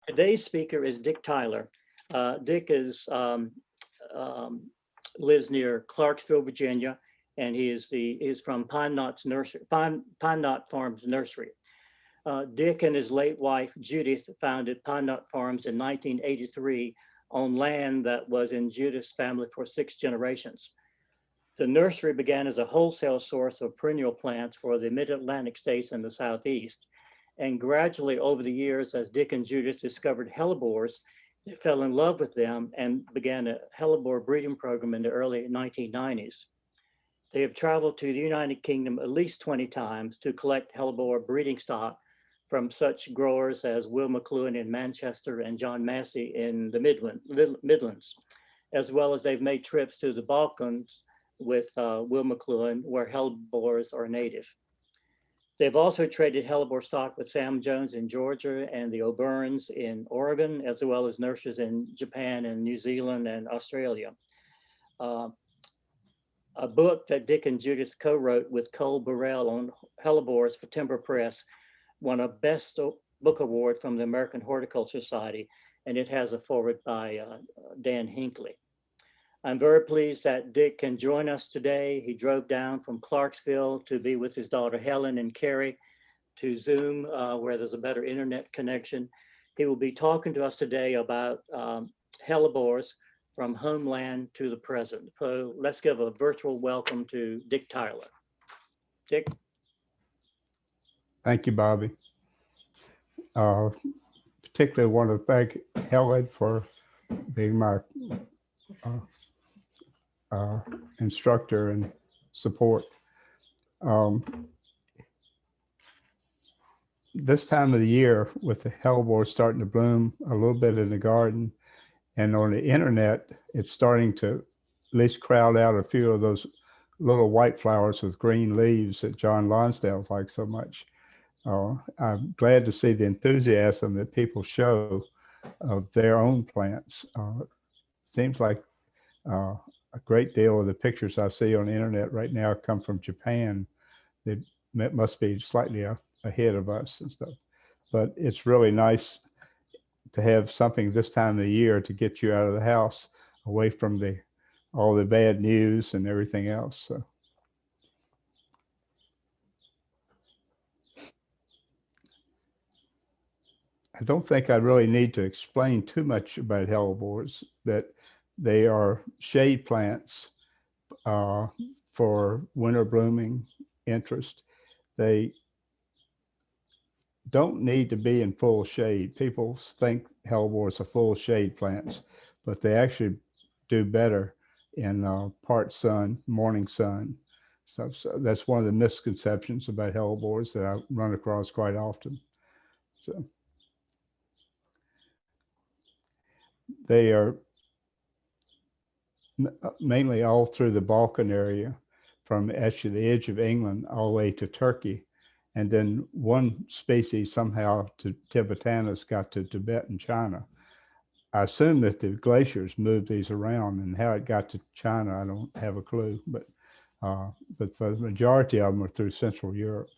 Today's speaker is Dick Tyler. Dick lives near Clarksville, Virginia, and he is from Pine Knott Farms Nursery. Dick and his late wife Judith founded Pine Knott Farms in 1983 on land that was in Judith's family for 6 generations. The nursery began as a wholesale source of perennial plants for the mid-Atlantic states and the Southeast. And gradually over the years, as Dick and Judith discovered Hellebores, they fell in love with them and began a Hellebore breeding program in the early 1990s. They have traveled to the United Kingdom at least 20 times to collect Hellebore breeding stock from such growers as Will McLuhan in Manchester and John Massey in the Midlands, as well as they've made trips to the Balkans with Will McLuhan, where Hellebores are native. They've also traded Hellebore stock with Sam Jones in Georgia and the O'Byrnes in Oregon, as well as nurseries in Japan and New Zealand and Australia. A book that Dick and Judith co-wrote with Cole Burrell on Hellebores for Timber Press won a Best Book Award from the American Horticulture Society, and it has a foreword by Dan Hinckley. I'm very pleased that Dick can join us today. He drove down from Clarksville to be with his daughter Helen and Carrie to Zoom, where there's a better internet connection. He will be talking to us today about Hellebores from Homeland to the present. So let's give a virtual welcome to Dick Tyler. Dick. Thank you, Bobby. Particularly want to thank Helen for being my instructor and support. This time of the year, with the Hellebore starting to bloom a little bit in the garden and on the internet, it's starting to at least crowd out a few of those little white flowers with green leaves that John Lonsdale likes so much. I'm glad to see the enthusiasm that people show of their own plants. Seems like a great deal of the pictures I see on the internet right now come from Japan. They must be slightly ahead of us and stuff, but it's really nice to have something this time of the year to get you out of the house, away from all the bad news and everything else. So. I don't think I really need to explain too much about Hellebores, that they are shade plants for winter blooming interest. They don't need to be in full shade. People think Hellebores are full shade plants, but they actually do better in part sun, morning sun. So that's one of the misconceptions about Hellebores that I run across quite often. So they are mainly all through the Balkan area, from actually the edge of England all the way to Turkey. And then one species somehow to Tibetanus got to Tibet and China. I assume that the glaciers moved these around, and how it got to China, I don't have a clue, but for the majority of them are through Central Europe.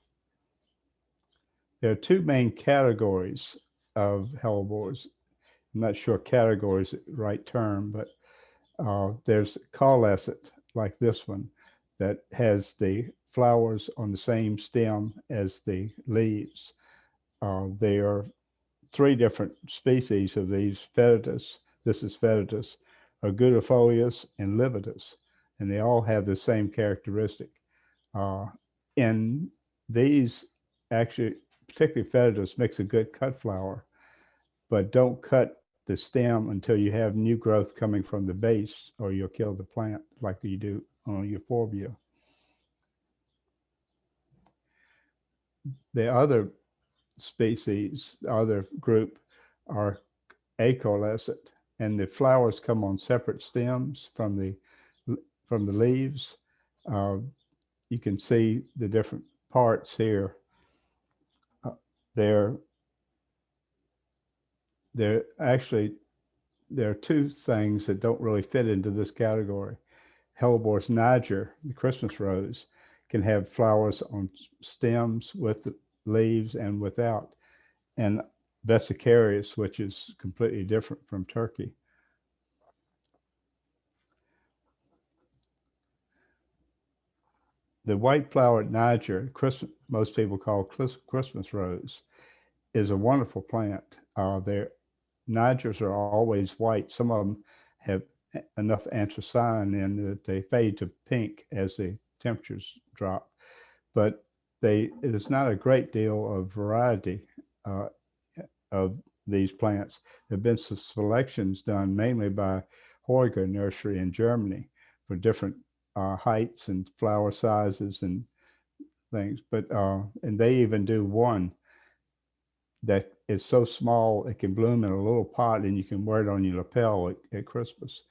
There are two main categories of Hellebores. I'm not sure category is the right term, but there's caulescent, like this one, that has the flowers on the same stem as the leaves. There are 3 different species of these: Fetitus, this is Fetitus, Agudifolius, and Livitus, and they all have the same characteristic. In these, actually, particularly Fetitus makes a good cut flower, but don't cut the stem until you have new growth coming from the base, or you'll kill the plant like you do on euphorbia. The other species, the other group, are acoalescent, and the flowers come on separate stems from the leaves. You can see the different parts here. There are 2 things that don't really fit into this category. Hellebore's niger, the Christmas rose, can have flowers on stems with the leaves and without. And vesicarius, which is completely different from Turkey. The white-flowered Niger, most people call Christmas rose, is a wonderful plant. Their Nigers are always white. Some of them have enough anthocyanin in that they fade to pink as the temperatures drop. But there's not a great deal of variety of these plants. There have been some selections done mainly by Heuger Nursery in Germany for different heights and flower sizes and things. But and they even do one that is so small it can bloom in a little pot and you can wear it on your lapel at Christmas.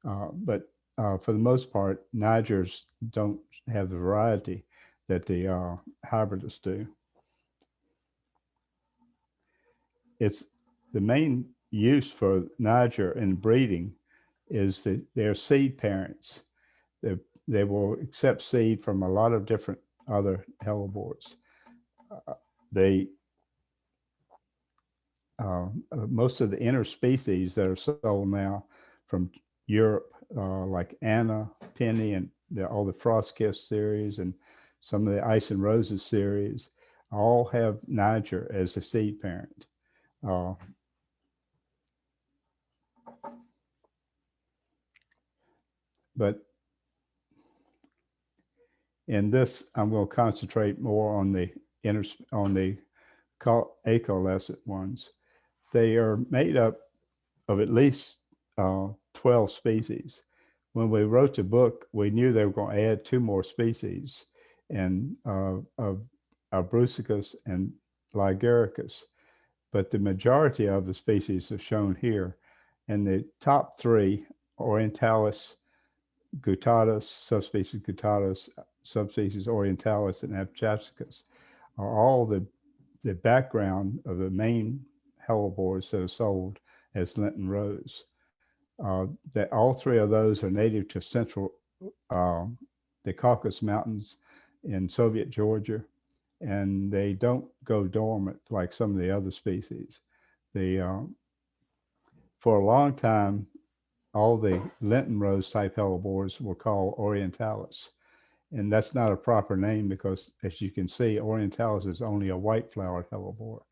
But for the most part, Nigers don't have the variety that the hybridists do. It's the main use for Niger in breeding is that they're seed parents. They will accept seed from a lot of different other hellebores. Most of the interspecies that are sold now from Europe, like Anna, Penny, and all the Frost Kiss series and some of the Ice and Roses series, all have Niger as a seed parent. But in this, I'm going to concentrate more on the acoelescent ones. They are made up of at least 12 species. When we wrote the book, we knew they were going to add 2 more species, and of Abrucicus and Ligaricus. But the majority of the species are shown here. And the top 3, Orientalis guttatus, subspecies guttatus, subspecies orientalis, and abchasicus, are all the background of the main hellebores that are sold as Lenten rose. That all 3 of those are native to central, the Caucasus Mountains in Soviet Georgia, and they don't go dormant like some of the other species. For a long time, all the Lenten rose type hellebores were called orientalis. And that's not a proper name because, as you can see, orientalis is only a white flowered hellebore.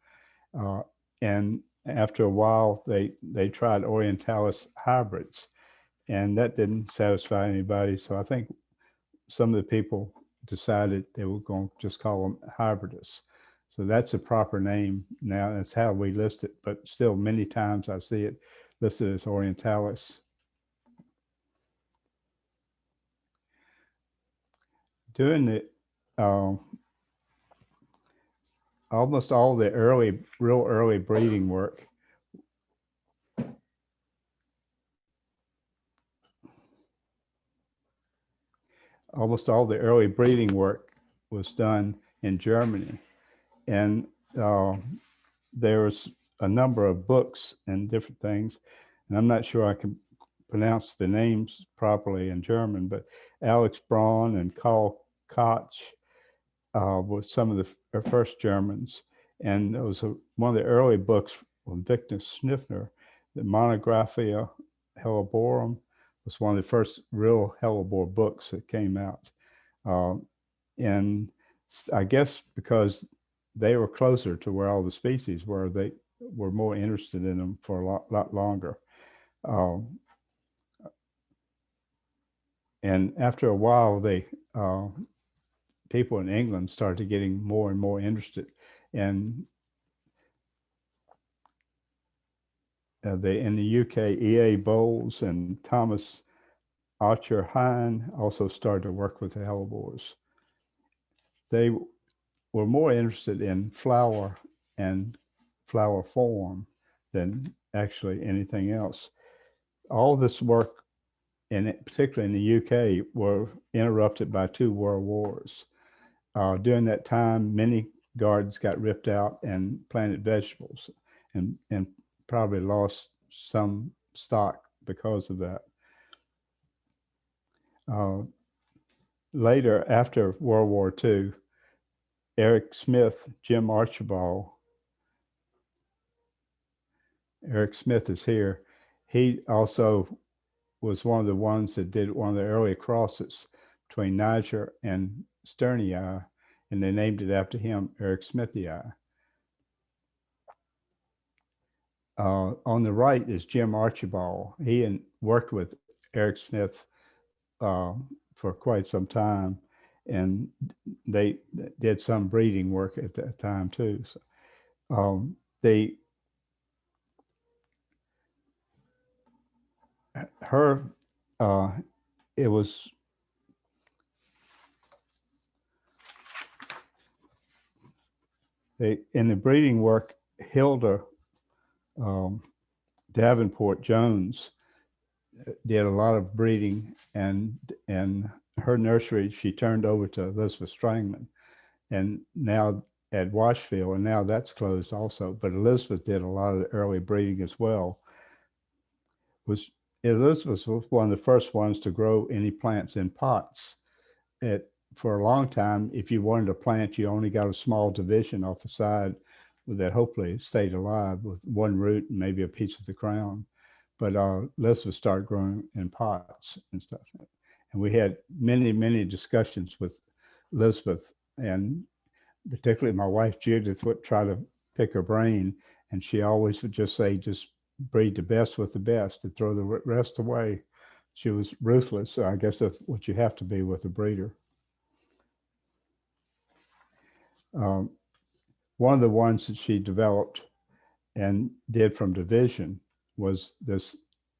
And after a while, they tried orientalis hybrids, and that didn't satisfy anybody. So I think some of the people decided they were going to just call them hybridus. So that's a proper name now. That's how we list it. But still, many times I see it listed as orientalis. During the almost all the real early breeding work was done in Germany, and there's a number of books and different things, and I'm not sure I can pronounce the names properly in German, but Alex Braun and Karl Koch was some of the first Germans, and it was one of the early books from Victor Sniffner, the Monographia Helleborum, was one of the first real hellebore books that came out. And I guess because they were closer to where all the species were, they were more interested in them for a lot longer. And after a while, people in England started getting more and more interested. And in the UK, E.A. Bowles and Thomas Archer Hine also started to work with the hellebores. They were more interested in flower and flower form than actually anything else. All this work, particularly in the UK, were interrupted by 2 world wars. During that time, many gardens got ripped out and planted vegetables, and probably lost some stock because of that. Later, after World War II, Eric Smith, Jim Archibald, Eric Smith is here. He also was one of the ones that did one of the early crosses between Niger and Sternii, and they named it after him, Eric Smithii. On the right is Jim Archibald. He worked with Eric Smith for quite some time, and they did some breeding work at that time too. So, it was in the breeding work, Hilda Davenport Jones did a lot of breeding, and her nursery she turned over to Elizabeth Strangman, and now at Washville, and now that's closed also. But Elizabeth did a lot of the early breeding as well. Elizabeth was one of the first ones to grow any plants in pots. For a long time, if you wanted a plant, you only got a small division off the side that hopefully stayed alive with one root and maybe a piece of the crown. But Elizabeth started growing in pots and stuff. And we had many discussions with Elizabeth, and particularly my wife Judith would try to pick her brain, and she always would just say, just breed the best with the best and throw the rest away. She was ruthless. So I guess that's what you have to be with a breeder. One of the ones that she developed and did from division was this,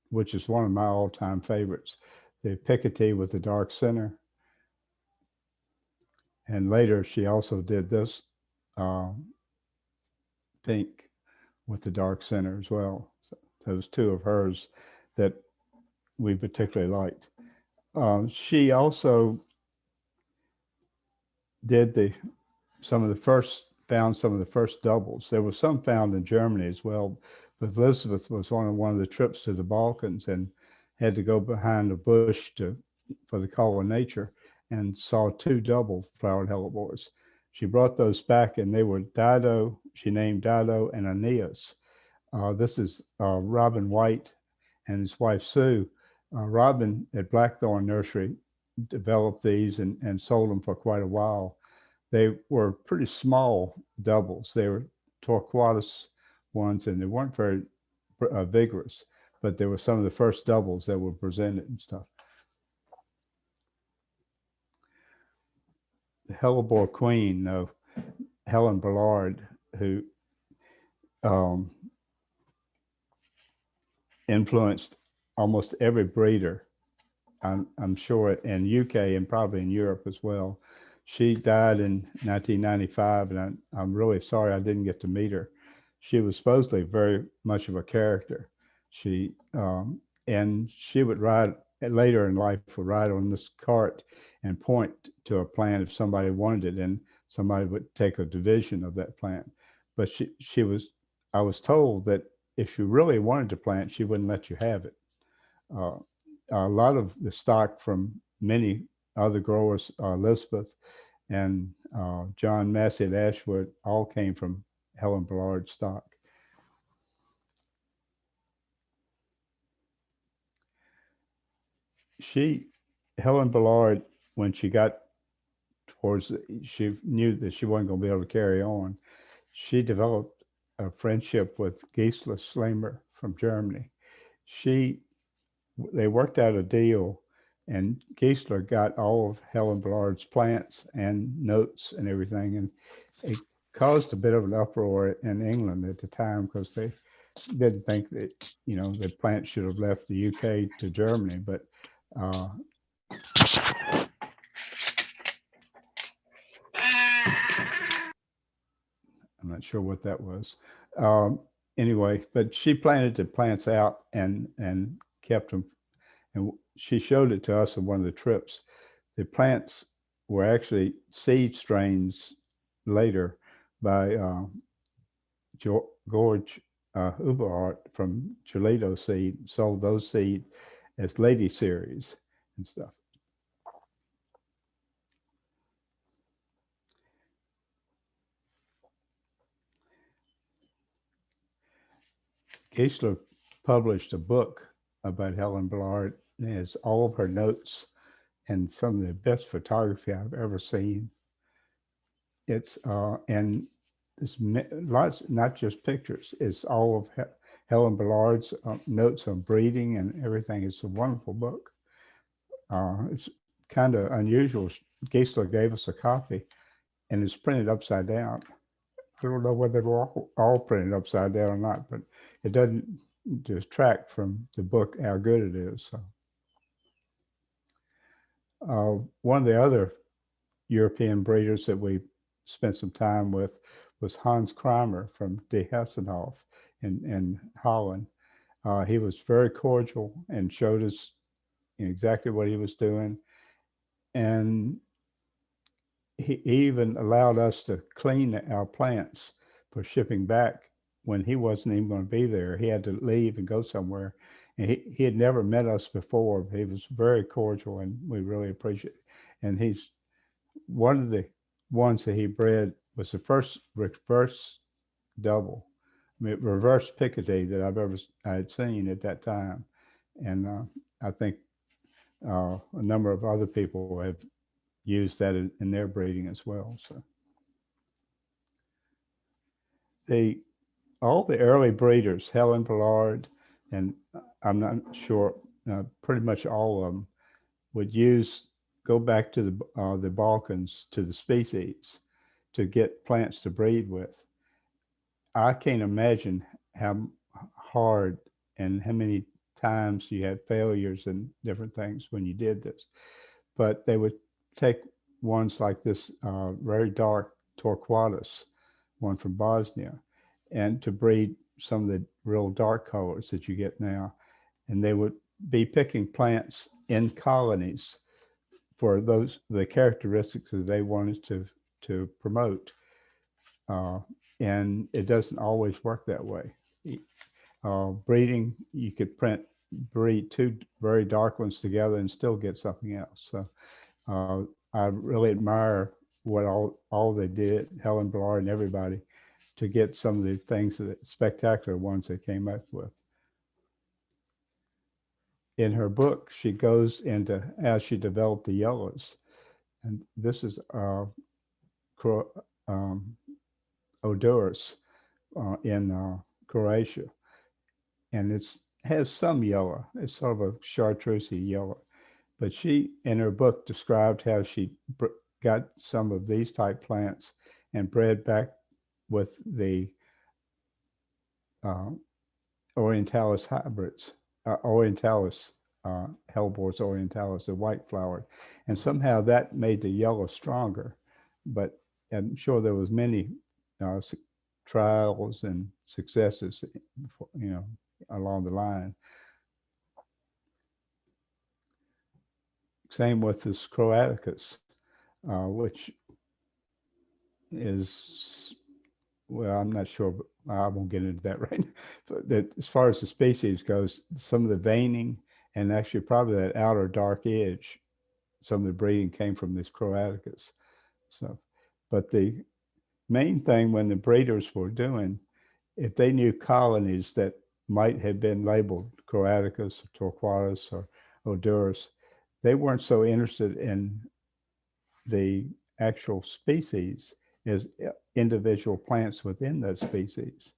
which is one of my all-time favorites, the Picotee with the dark center. And later she also did this pink with the dark center as well. So those two of hers that we particularly liked. She also did found some of the first doubles. There was some found in Germany as well, but Elizabeth was on one of the trips to the Balkans and had to go behind a bush for the call of nature, and saw two double flowered hellebores. She brought those back, and they were Dido. She named Dido and Aeneas. This is Robin White and his wife Sue. Robin at Blackthorn Nursery developed these and sold them for quite a while. They were pretty small doubles. They were Torquatus ones, and they weren't very vigorous, but they were some of the first doubles that were presented and stuff. The Hellebore Queen of Helen Ballard, who influenced almost every breeder, I'm sure, in UK and probably in Europe as well. She died in 1995, and I'm really sorry I didn't get to meet her. She was supposedly very much of a character. And she would ride, later in life, would ride on this cart and point to a plant if somebody wanted it, and somebody would take a division of that plant. But I was told that if you really wanted to plant, she wouldn't let you have it. A lot of the stock from many other growers, Elizabeth and John Massey at Ashwood, all came from Helen Ballard stock. Helen Ballard, when she got she knew that she wasn't going to be able to carry on, she developed a friendship with Gisela Slamer from Germany. They worked out a deal, and Gisela got all of Helen Ballard's plants and notes and everything, and it caused a bit of an uproar in England at the time because they didn't think that the plant should have left the UK to Germany, but I'm not sure what that was. Anyway, but she planted the plants out and kept them, and she showed it to us on one of the trips. The plants were actually seed strains later by George Uberhardt from Toledo Seed, sold those seeds as Lady Series and stuff. Geisler published a book about Helen Ballard. It has all of her notes and some of the best photography I've ever seen. It's and it's lots, not just pictures. It's all of Helen Ballard's notes on breeding and everything. It's a wonderful book. It's kind of unusual. Geisler gave us a copy, and it's printed upside down. I don't know whether they're all printed upside down or not, but it doesn't distract from the book how good it is. So, one of the other European breeders that we spent some time with was Hans Kramer from De Hessenhof in Holland. He was very cordial and showed us exactly what he was doing. And he even allowed us to clean our plants for shipping back when he wasn't even going to be there. He had to leave and go somewhere. And he had never met us before. He was very cordial, and we really appreciate it. And he's one of the ones that he bred was the first reverse double, reverse Picardy that I had seen at that time. And I think a number of other people have used that in their breeding as well. So all the early breeders, Helen Ballard, and I'm not sure, pretty much all of them would go back to the Balkans, to the species, to get plants to breed with. I can't imagine how hard and how many times you had failures and different things when you did this. But they would take ones like this very dark Torquatus, one from Bosnia, and to breed some of the real dark colors that you get now. And they would be picking plants in colonies for the characteristics that they wanted to promote. And it doesn't always work that way. Breeding, you could breed two very dark ones together and still get something else. So I really admire what all they did, Helen Ballard and everybody, to get some of the things, the spectacular ones they came up with. In her book, she goes into how she developed the yellows. And this is Odorus in Croatia. And it has some yellow. It's sort of a chartreusey yellow. But she, in her book, described how she got some of these type plants and bred back with the Orientalis hybrids, Orientalis, Hellebores Orientalis, the white flowered. And somehow that made the yellow stronger. But I'm sure there was many trials and successes, along the line. Same with this Croaticus, which is, well, I'm not sure, but I won't get into that right now. But that, as far as the species goes, some of the veining and actually probably that outer dark edge, some of the breeding came from this Croaticus. So, but the main thing when the breeders were doing, if they knew colonies that might have been labeled Croaticus, or Torquatus, or Odorus, they weren't so interested in the actual species as individual plants within those species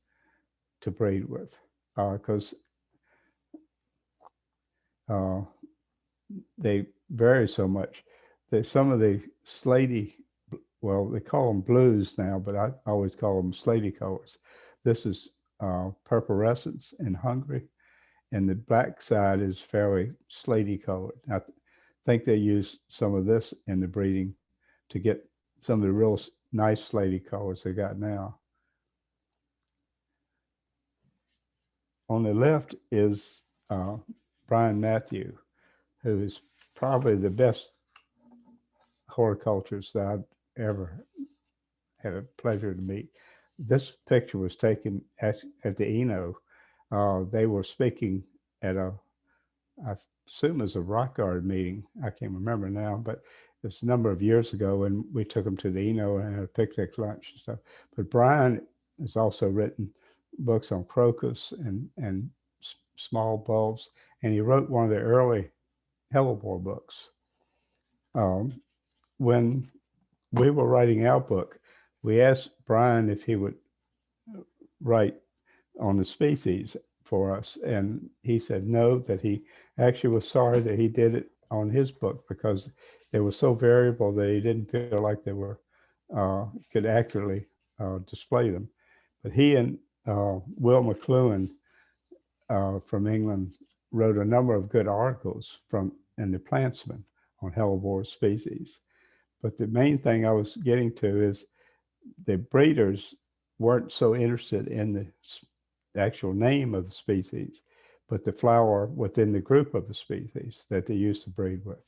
to breed with, because they vary so much. Some of the slaty, well, they call them blues now, but I always call them slaty colors. This is purpurescence in Hungary, and the back side is fairly slaty colored. I think they use some of this in the breeding to get some of the real nice slaty colors they got now. On the left is Brian Matthew, who is probably the best horticulturist that I've ever had a pleasure to meet. This picture was taken at the Eno. They were speaking at I assume it's a rock garden meeting. I can't remember now, but it's a number of years ago, and we took them to the Eno and had a picnic lunch and stuff. But Brian has also written books on crocus and small bulbs, and he wrote one of the early Hellebore books. When we were writing our book, we asked Brian if he would write on the species for us, and he said no, that he actually was sorry that he did it on his book because they were so variable that he didn't feel like they were could accurately display them. But he and Will McLuhan from England wrote a number of good articles in the Plantsman on Hellebore species. But the main thing I was getting to is the breeders weren't so interested in the actual name of the species, but the flower within the group of the species that they used to breed with.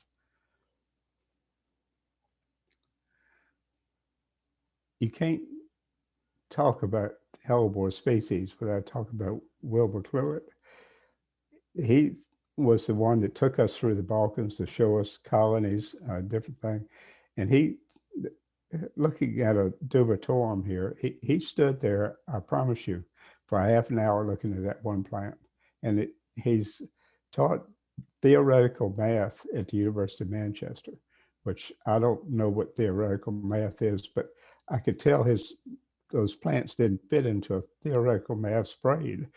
You can't talk about Hellebore species without talking about Will McLuhan. He was the one that took us through the Balkans to show us colonies, different things. And he, looking at a Dubatorum here, he stood there, I promise you, for a half an hour looking at that one plant. And he's taught theoretical math at the University of Manchester, which I don't know what theoretical math is, but I could tell those plants didn't fit into a theoretical math sprayed.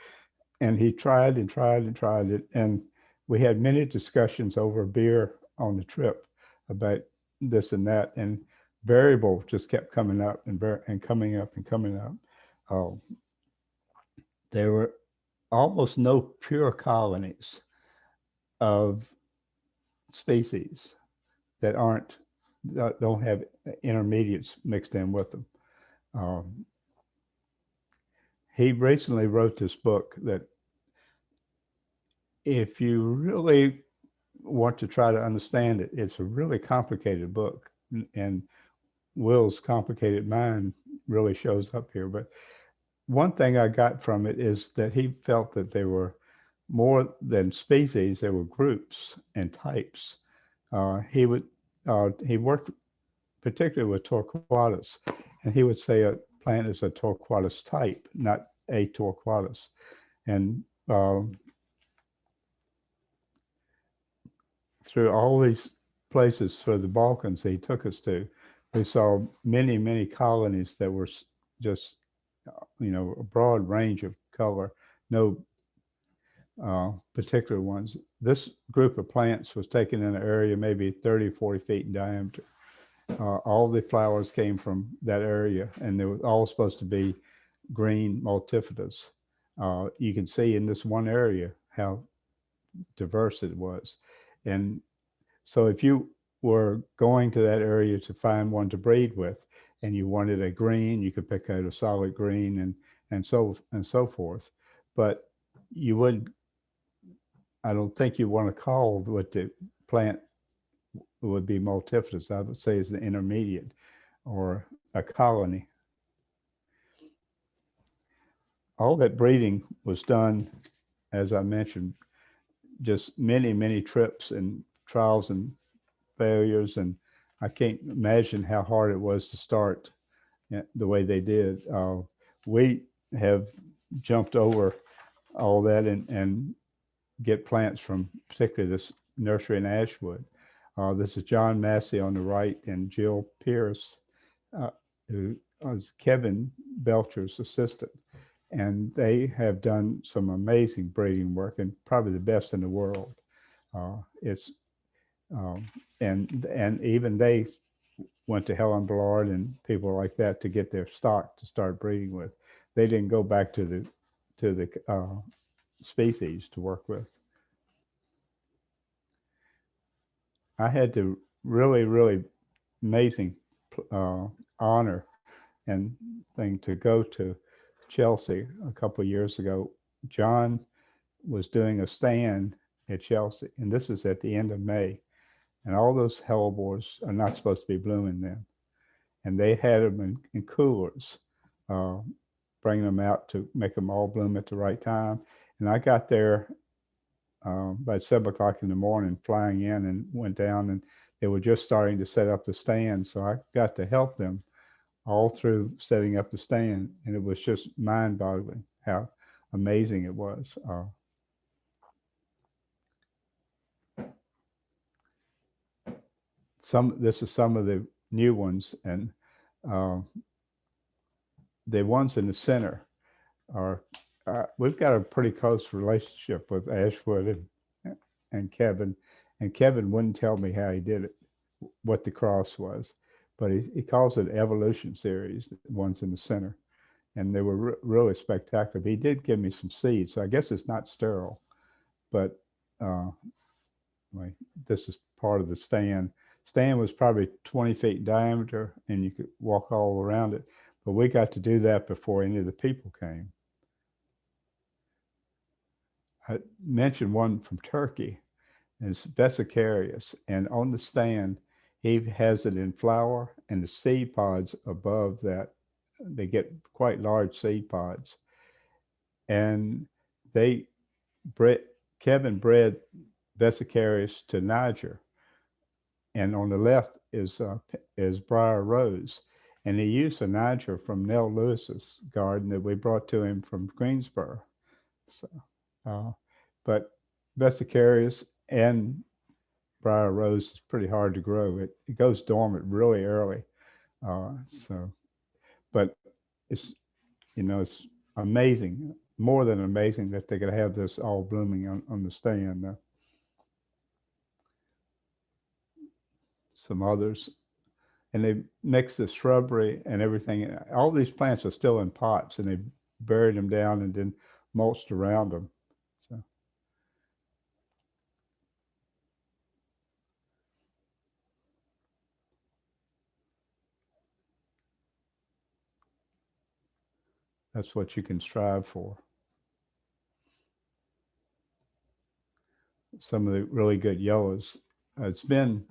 And he tried and tried and tried it. And we had many discussions over beer on the trip about this and that. And variable just kept coming up and coming up and coming up. There were almost no pure colonies of species that don't have intermediates mixed in with them. He recently wrote this book that if you really want to try to understand it, it's a really complicated book, and Will's complicated mind really shows up here. But one thing I got from it is that he felt that there were more than species, there were groups and types. He worked particularly with torquatus, and he would say a plant is a torquatus type, not a torquatus. And through all these places for the Balkans he took us to, we saw many, many colonies that were just, a broad range of color, no particular ones. This group of plants was taken in an area maybe 30, 40 feet in diameter. All the flowers came from that area, and they were all supposed to be green multifidus. You can see in this one area how diverse it was. And so if you were going to that area to find one to breed with, and you wanted a green, you could pick out a solid green and so forth. But you wouldn't, I don't think you want to call what the plant would be multifidus. I would say it's an intermediate or a colony. All that breeding was done, as I mentioned, just many, many trips and trials and failures. And I can't imagine how hard it was to start the way they did. We have jumped over all that and get plants from particularly this nursery in Ashwood. This is John Massey on the right and Jill Pierce, who was Kevin Belcher's assistant. And they have done some amazing breeding work, and probably the best in the world. And even they went to Helen Ballard and people like that to get their stock to start breeding with. They didn't go back to the species to work with. I had the really, really amazing honor and thing to go to Chelsea a couple of years ago. John was doing a stand at Chelsea, and this is at the end of May, and all those hellebores are not supposed to be blooming then. And they had them in coolers, bringing them out to make them all bloom at the right time. And I got there by 7 o'clock in the morning, flying in, and went down, and they were just starting to set up the stand. So I got to help them all through setting up the stand, and it was just mind-boggling. how amazing it was. This is some of the new ones, and the ones in the center are, we've got a pretty close relationship with Ashwood and Kevin. And Kevin wouldn't tell me how he did it, what the cross was, but he calls it evolution series, the ones in the center. And they were really spectacular. But he did give me some seeds, so I guess it's not sterile, but this is part of the stand. Stand was probably 20 feet in diameter, and you could walk all around it. But we got to do that before any of the people came. I mentioned one from Turkey. It's vesicarius, and on the stand, he has it in flower, and the seed pods above that, they get quite large seed pods. And Kevin bred vesicarius to Niger, and on the left is briar rose, and he used a Niger from Nell Lewis's garden that we brought to him from Greensboro. So, but vesicarius and briar rose is pretty hard to grow. It goes dormant really early. But it's, it's amazing, more than amazing that they could have this all blooming on the stand. Some others, and they mix the shrubbery and everything. All these plants are still in pots, and they buried them down and then mulched around them. So that's what you can strive for. Some of the really good yellows. It's been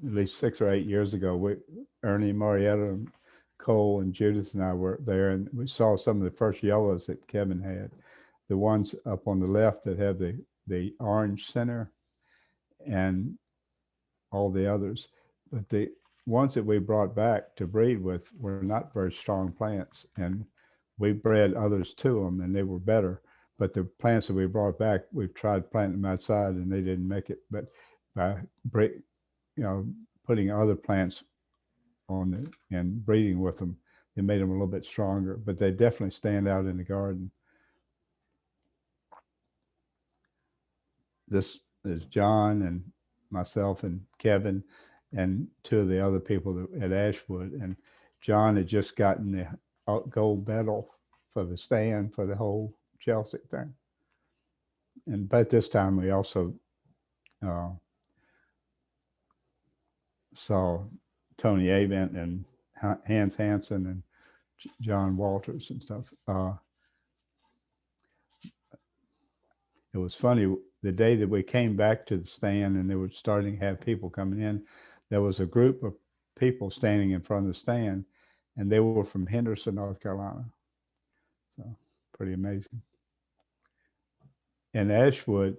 at least 6 or 8 years ago. Ernie, Marietta, and Cole, and Judith and I were there, and we saw some of the first yellows that Kevin had. The ones up on the left that have the orange center, and all the others. But the ones that we brought back to breed with were not very strong plants, and we bred others to them, and they were better. But the plants that we brought back, we've tried planting them outside, and they didn't make it. But by putting other plants on it and breeding with them, it made them a little bit stronger. But they definitely stand out in the garden. This is John and myself and Kevin and 2 of the other people at Ashwood. And John had just gotten the gold medal for the stand for the whole Chelsea thing. And by this time, we also saw Tony Avent and Hans Hansen and John Walters and stuff. It was funny, the day that we came back to the stand and they were starting to have people coming in, there was a group of people standing in front of the stand, and they were from Henderson, North Carolina. So pretty amazing. In Ashwood,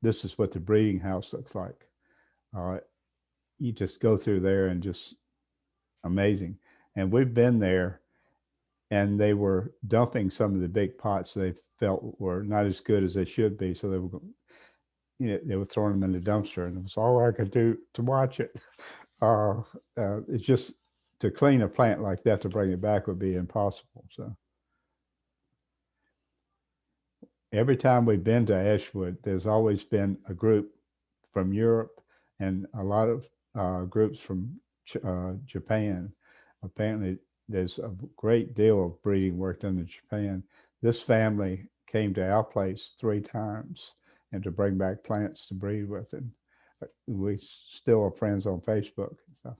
this is what the breeding house looks like. You just go through there and just amazing. And we've been there, and they were dumping some of the big pots they felt were not as good as they should be. So they were throwing them in the dumpster, and it was all I could do to watch it. It's just, to clean a plant like that, to bring it back would be impossible. So every time we've been to Ashwood, there's always been a group from Europe and a lot of groups from Japan. Apparently, there's a great deal of breeding work done in Japan. This family came to our place 3 times and to bring back plants to breed with. And we still are friends on Facebook and stuff.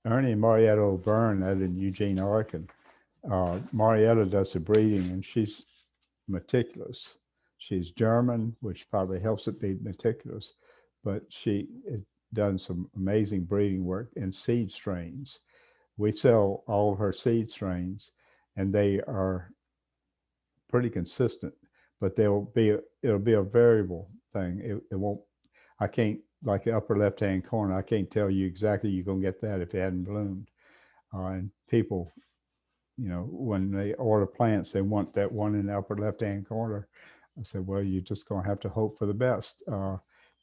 Ernie and Marietta O'Byrne out in Eugene, Oregon. Marietta does the breeding, and she's meticulous. She's German, which probably helps it be meticulous, but she has done some amazing breeding work in seed strains. We sell all of her seed strains, and they are pretty consistent, but it'll be a variable thing. It won't, I can't like the upper left-hand corner. I can't tell you exactly you're going to get that if it hadn't bloomed. And people, when they order plants, they want that one in the upper left-hand corner. I said, well, you're just going to have to hope for the best.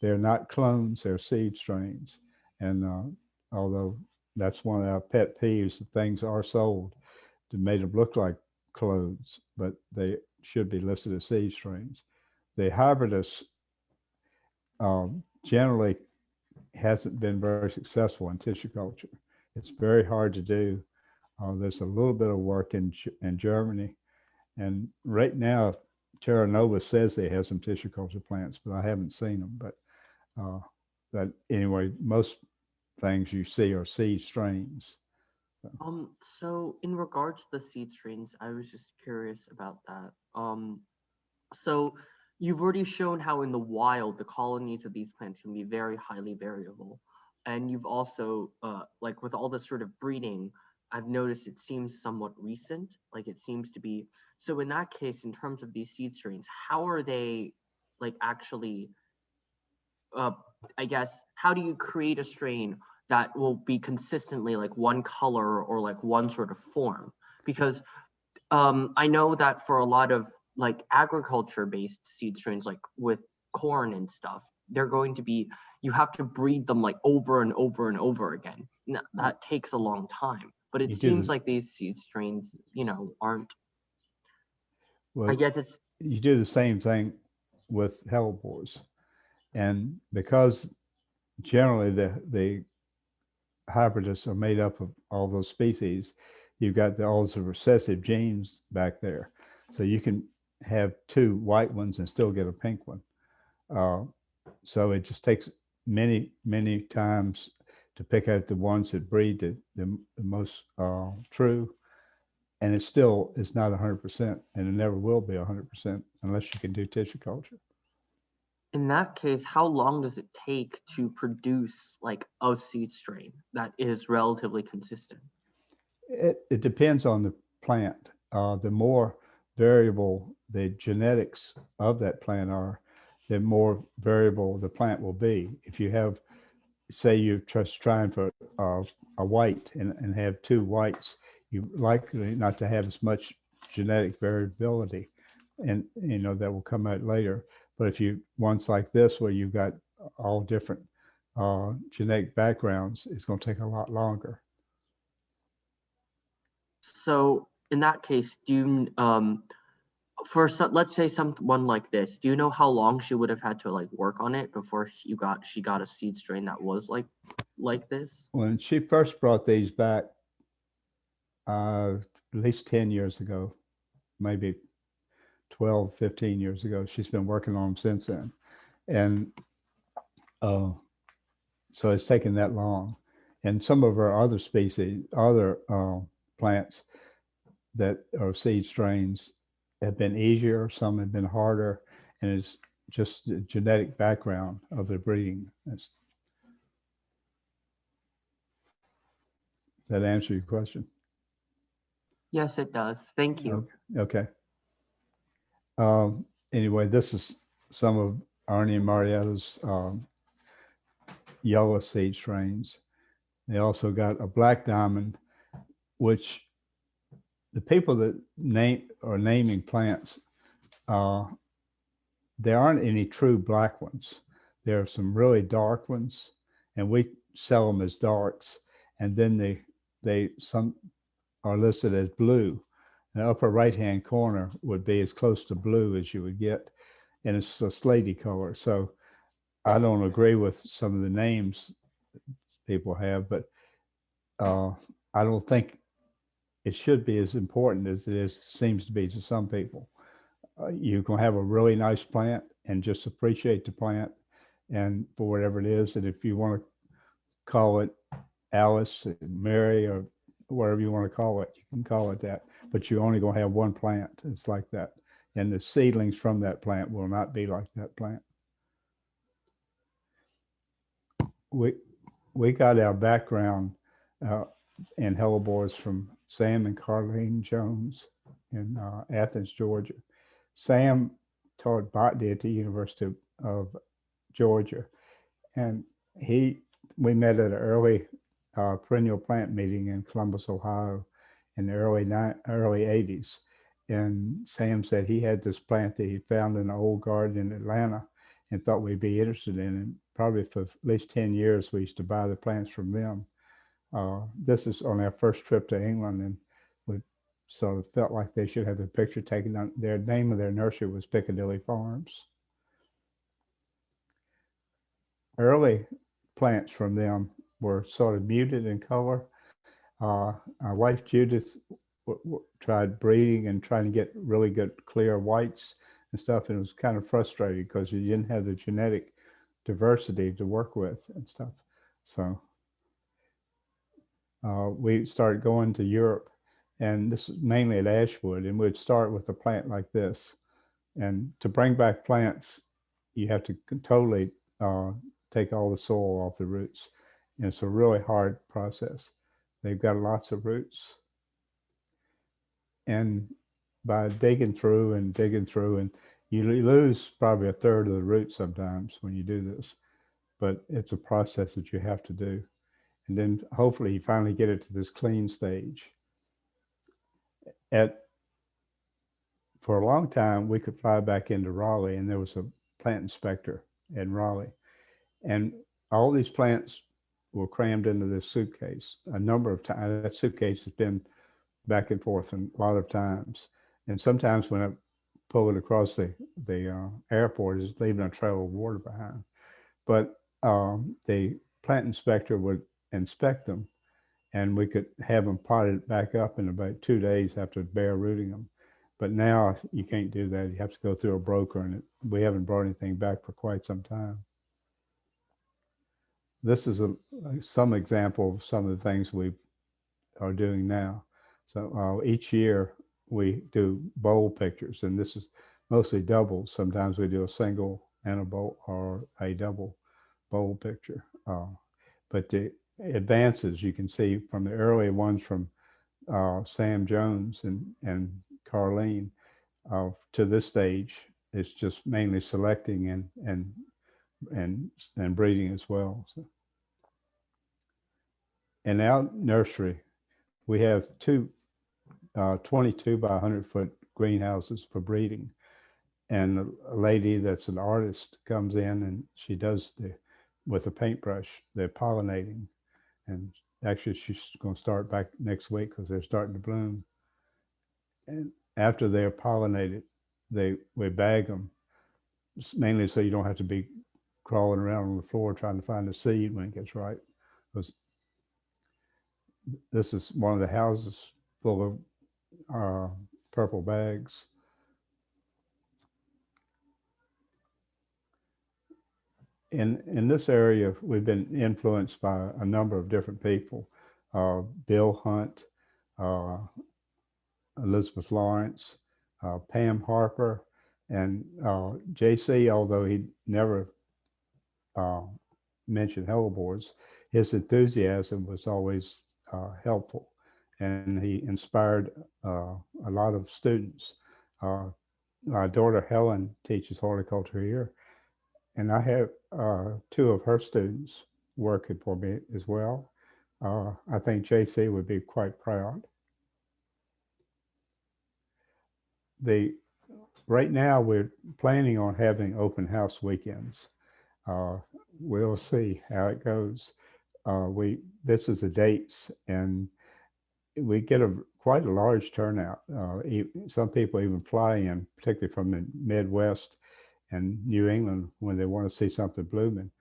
They're not clones, they're seed strains. And although that's one of our pet peeves, that things are sold to make them look like clones, but they should be listed as seed strains. The hybridus generally hasn't been very successful in tissue culture. It's very hard to do. There's a little bit of work in Germany. And right now, Terra Nova says they have some tissue culture plants, but I haven't seen them. But anyway, most things you see are seed strains. So in regards to the seed strains, I was just curious about that. So you've already shown how in the wild, the colonies of these plants can be very highly variable. And you've also, like with all this sort of breeding, I've noticed it seems somewhat recent, like it seems to be. So in that case, in terms of these seed strains, how are they like actually, I guess, how do you create a strain that will be consistently like one color or like one sort of form? Because I know that for a lot of like agriculture-based seed strains, like with corn and stuff, they're going to be, you have to breed them like over and over and over again. That takes a long time. But it seems like these seed strains, aren't. Well, I guess it's. You do the same thing with hellebores. And because generally the hybridists are made up of all those species, you've got all those recessive genes back there. So you can have two white ones and still get a pink one. So it just takes many, many times to pick out the ones that breed the most true. And it still is not 100%, and it never will be 100% unless you can do tissue culture. In that case, how long does it take to produce like a seed strain that is relatively consistent? It depends on the plant. The more variable the genetics of that plant are, the more variable the plant will be. If you have, say you're just trying for a white and have two whites, you're likely not to have as much genetic variability, and that will come out later. But if you ones like this where you've got all different genetic backgrounds, it's going to take a lot longer. So in that case, do you let's say someone like this, do you know how long she would have had to like work on it before she got a seed strain that was like this? When she first brought these back, at least 10 years ago, maybe 12, 15 years ago, she's been working on them since then. And so it's taken that long. And some of our other species, other plants that are seed strains have been easier, some have been harder, and it's just the genetic background of the breeding. Does that answer your question? Yes, it does. Thank you. Okay. Anyway, this is some of Arnie and Marietta's yellow seed strains. They also got a black diamond, which the people that are naming plants, there aren't any true black ones. There are some really dark ones, and we sell them as darks. And then some are listed as blue. The upper right-hand corner would be as close to blue as you would get, and it's a slatey color. So I don't agree with some of the names people have, but I don't think it should be as important as it seems to be to some people. You can have a really nice plant and just appreciate the plant and for whatever it is. And if you want to call it Alice, Mary, or whatever you want to call it, you can call it that. But you're only going to have one plant. It's like that. And the seedlings from that plant will not be like that plant. We got our background in Hellebores from Sam and Carlene Jones in Athens, Georgia. Sam taught botany at the University of Georgia, And we met at an early perennial plant meeting in Columbus, Ohio in the early 80s. And Sam said he had this plant that he found in an old garden in Atlanta and thought we'd be interested in. And probably for at least 10 years, we used to buy the plants from them. This is on our first trip to England, and we sort of felt like they should have a picture taken on. Their name of their nursery was Piccadilly Farms. Early plants from them were sort of muted in color. Our wife Judith tried breeding and trying to get really good clear whites and stuff, and it was kind of frustrating because you didn't have the genetic diversity to work with and stuff. So we started going to Europe, and this is mainly at Ashwood, and we'd start with a plant like this. And to bring back plants, you have to totally take all the soil off the roots. And it's a really hard process. They've got lots of roots. And by digging through, and you lose probably a third of the roots sometimes when you do this, but it's a process that you have to do. And then hopefully you finally get it to this clean stage. For a long time, we could fly back into Raleigh, and there was a plant inspector in Raleigh. And all these plants were crammed into this suitcase a number of times. That suitcase has been back and forth a lot of times. And sometimes when I pull it across the airport, it's leaving a trail of water behind. But the plant inspector would inspect them, and we could have them potted back up in about 2 days after bare rooting them. But now you can't do that. You have to go through a broker, and we haven't brought anything back for quite some time. This is some example of some of the things we are doing now. So each year we do bowl pictures, and this is mostly doubles. Sometimes we do a single and a bowl or a double bowl picture. But the advances you can see from the early ones from Sam Jones and Carlene to this stage, it's just mainly selecting and breeding as well. So. In our nursery, we have two 22 by 100-foot greenhouses for breeding. And a lady that's an artist comes in and she does with a paintbrush, they're pollinating. And actually she's going to start back next week because they're starting to bloom. And after they're pollinated, we bag them, mainly so you don't have to be crawling around on the floor trying to find a seed when it gets ripe. Because this is one of the houses full of purple bags. In this area, we've been influenced by a number of different people. Bill Hunt, Elizabeth Lawrence, Pam Harper, and JC, although he never mentioned Hellebores, his enthusiasm was always helpful, and he inspired a lot of students. My daughter Helen teaches horticulture here, and I have 2 of her students working for me as well. I think JC would be quite proud. Right now we're planning on having open house weekends. We'll see how it goes. This is the dates, and we get quite a large turnout. Some people even fly in, particularly from the Midwest and New England, when they want to see something blooming.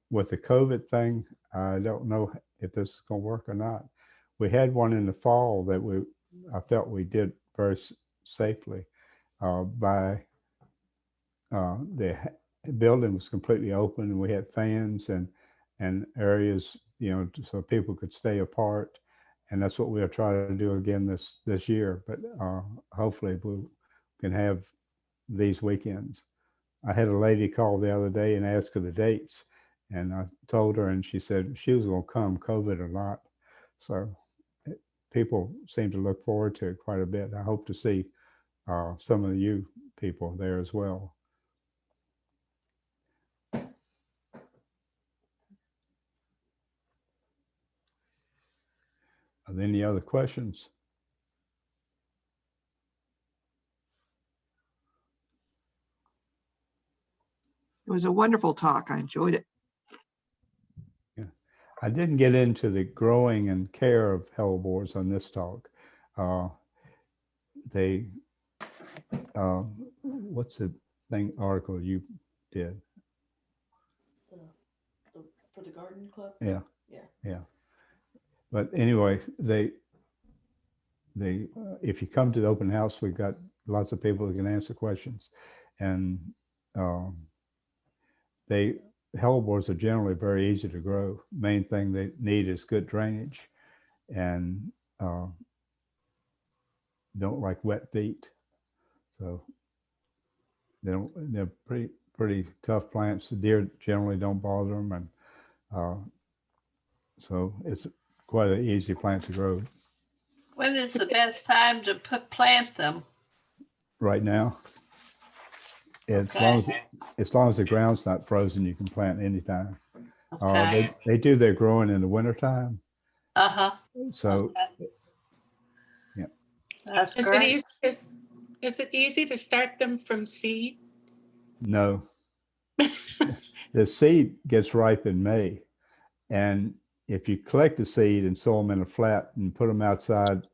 With the COVID thing, I don't know if this is going to work or not. We had one in the fall that I felt we did very safely. The building was completely open, and we had fans and areas, so people could stay apart. And that's what we'll try to do again this year. But hopefully we can have these weekends. I had a lady call the other day and ask her the dates, and I told her, and she said she was going to come, COVID or not. So people seem to look forward to it quite a bit. I hope to see some of you people there as well. Any other questions? It was a wonderful talk. I enjoyed it. I didn't get into the growing and care of hellebores on this talk. What's the article you did? For the garden club? Yeah. Yeah. Yeah. But anyway, if you come to the open house, we've got lots of people that can answer questions. And hellebores are generally very easy to grow. Main thing they need is good drainage and don't like wet feet. So they're pretty tough plants. The deer generally don't bother them, and so it's quite an easy plant to grow. When is the best time to plant them? Right now, Okay. as long as the ground's not frozen, you can plant anytime. Okay. They do their growing in the wintertime. Uh-huh. So Okay. yeah. That's Is great. is it easy to start them from seed? No. The seed gets ripe in May. And if you collect the seed and sow them in a flat and put them outside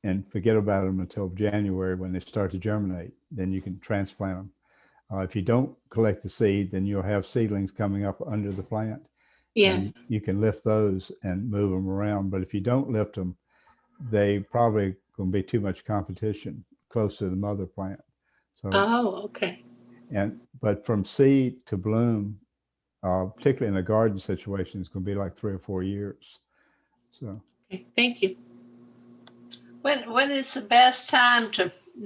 and forget about them until January when they start to germinate, then you can transplant them. If you don't collect the seed, then you'll have seedlings coming up under the plant. Yeah. And you can lift those and move them around. But if you don't lift them, they probably going to be too much competition close to the mother plant. So, Oh, okay. but from seed to bloom, particularly in a garden situation, it's going to be like 3 or 4 years. So, Okay. Thank you. When is the best time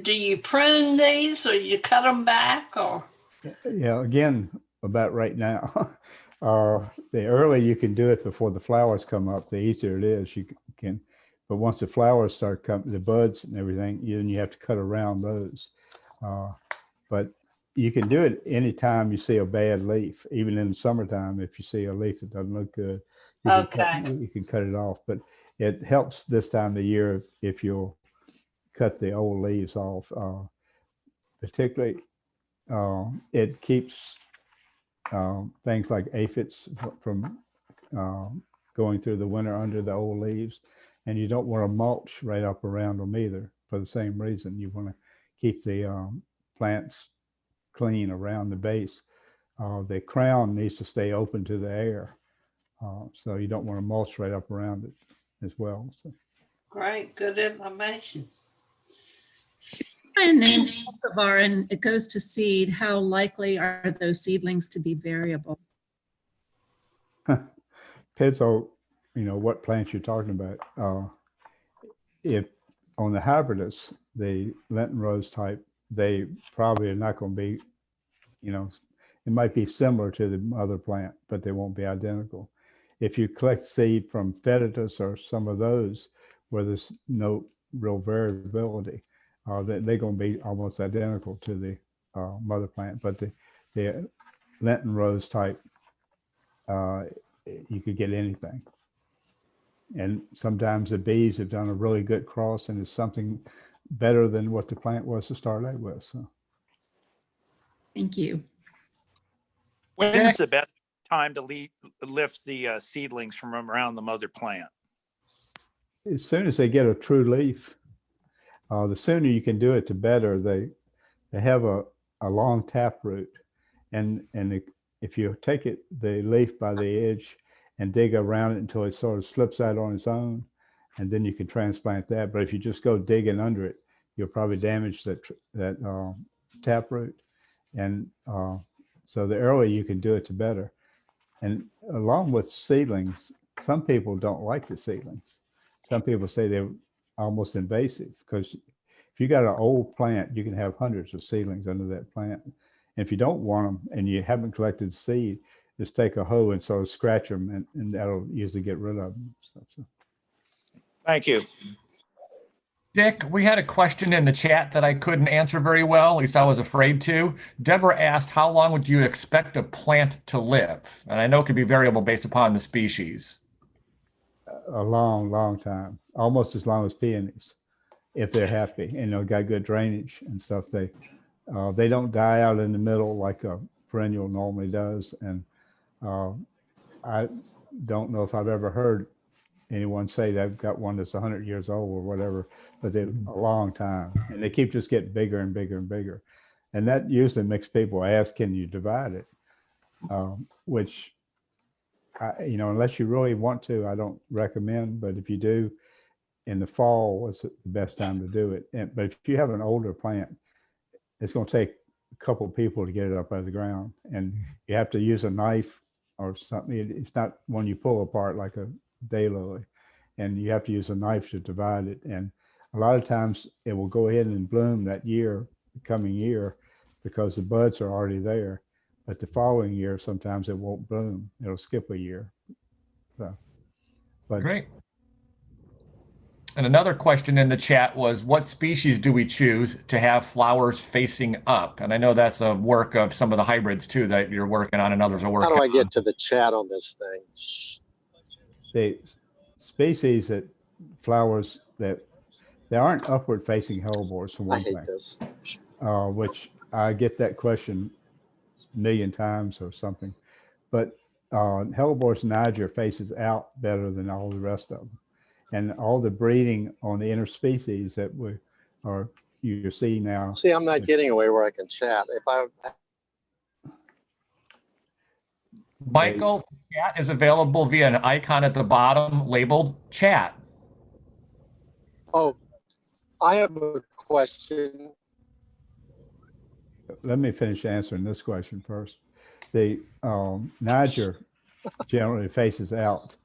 do you prune these or you cut them back or? yeah, again, about right now. The earlier you can do it before the flowers come up, the easier it is. You can, but once the flowers start coming, the buds and everything, then you have to cut around those. But you can do it anytime you see a bad leaf, even in the summertime. If you see a leaf that doesn't look good, you can cut it off. But it helps this time of year if you'll cut the old leaves off. Particularly, it keeps things like aphids from going through the winter under the old leaves. And you don't want to mulch right up around them either for the same reason. You want to keep the plants clean around the base. The crown needs to stay open to the air. So you don't want to mulch right up around it as well. So. Great, good information. I named cultivar and it goes to seed. How likely are those seedlings to be variable? Depends on, what plants you're talking about. If on the hybridus, the Lenten rose type, they probably are not going to be, it might be similar to the mother plant, but they won't be identical. If you collect seed from Fetitus or some of those where there's no real variability, they're going to be almost identical to the mother plant. But the Lenten rose type, you could get anything. And sometimes the bees have done a really good cross and it's something better than what the plant was to start out with. So. Thank you. When's the best time to lift the seedlings from around the mother plant? As soon as they get a true leaf, the sooner you can do it, the better. They have a long tap root, and if you take the leaf by the edge and dig around it until it sort of slips out on its own, and then you can transplant that. But if you just go digging under it, you'll probably damage that tap root. And so the earlier you can do it, the better. And along with seedlings, some people don't like the seedlings. Some people say they're almost invasive because if you got an old plant, you can have hundreds of seedlings under that plant. And if you don't want them and you haven't collected seed, just take a hoe and sort of scratch them and that'll usually get rid of them. So. Thank you. Dick, we had a question in the chat that I couldn't answer very well, at least I was afraid to. Deborah asked, how long would you expect a plant to live? And I know it could be variable based upon the species. a long, long time, almost as long as peonies, if they're happy and they've got good drainage and stuff. They don't die out in the middle like a perennial normally does. And I don't know if I've ever heard anyone say they've got one that's 100 years old or whatever, but they're a long time, and they keep just getting bigger and bigger and bigger. And that usually makes people ask, can you divide it? Which, unless you really want to, I don't recommend, but if you do, in the fall is the best time to do it. But if you have an older plant, it's going to take a couple of people to get it up out of the ground, and you have to use a knife or something. It's not one you pull apart like a daylily, and you have to use a knife to divide it. And a lot of times it will go ahead and bloom that year, the coming year, because the buds are already there. But the following year, sometimes it won't bloom. It'll skip a year. So, but Great. And another question in the chat was, what species do we choose to have flowers facing up? And I know that's a work of some of the hybrids too that you're working on and others are working How on. do I get to the chat on this thing? the species that flowers that there aren't upward facing hellebores for I one hate thing, this. which I get that question a million times or something. But Hellebores Niger faces out better than all the rest of them. And all the breeding on the interspecies that you see now. See, I'm not getting away where I can chat. If I Michael, chat is available via an icon at the bottom labeled chat. Oh, I have a question. Let me finish answering this question first. The Niger generally faces out,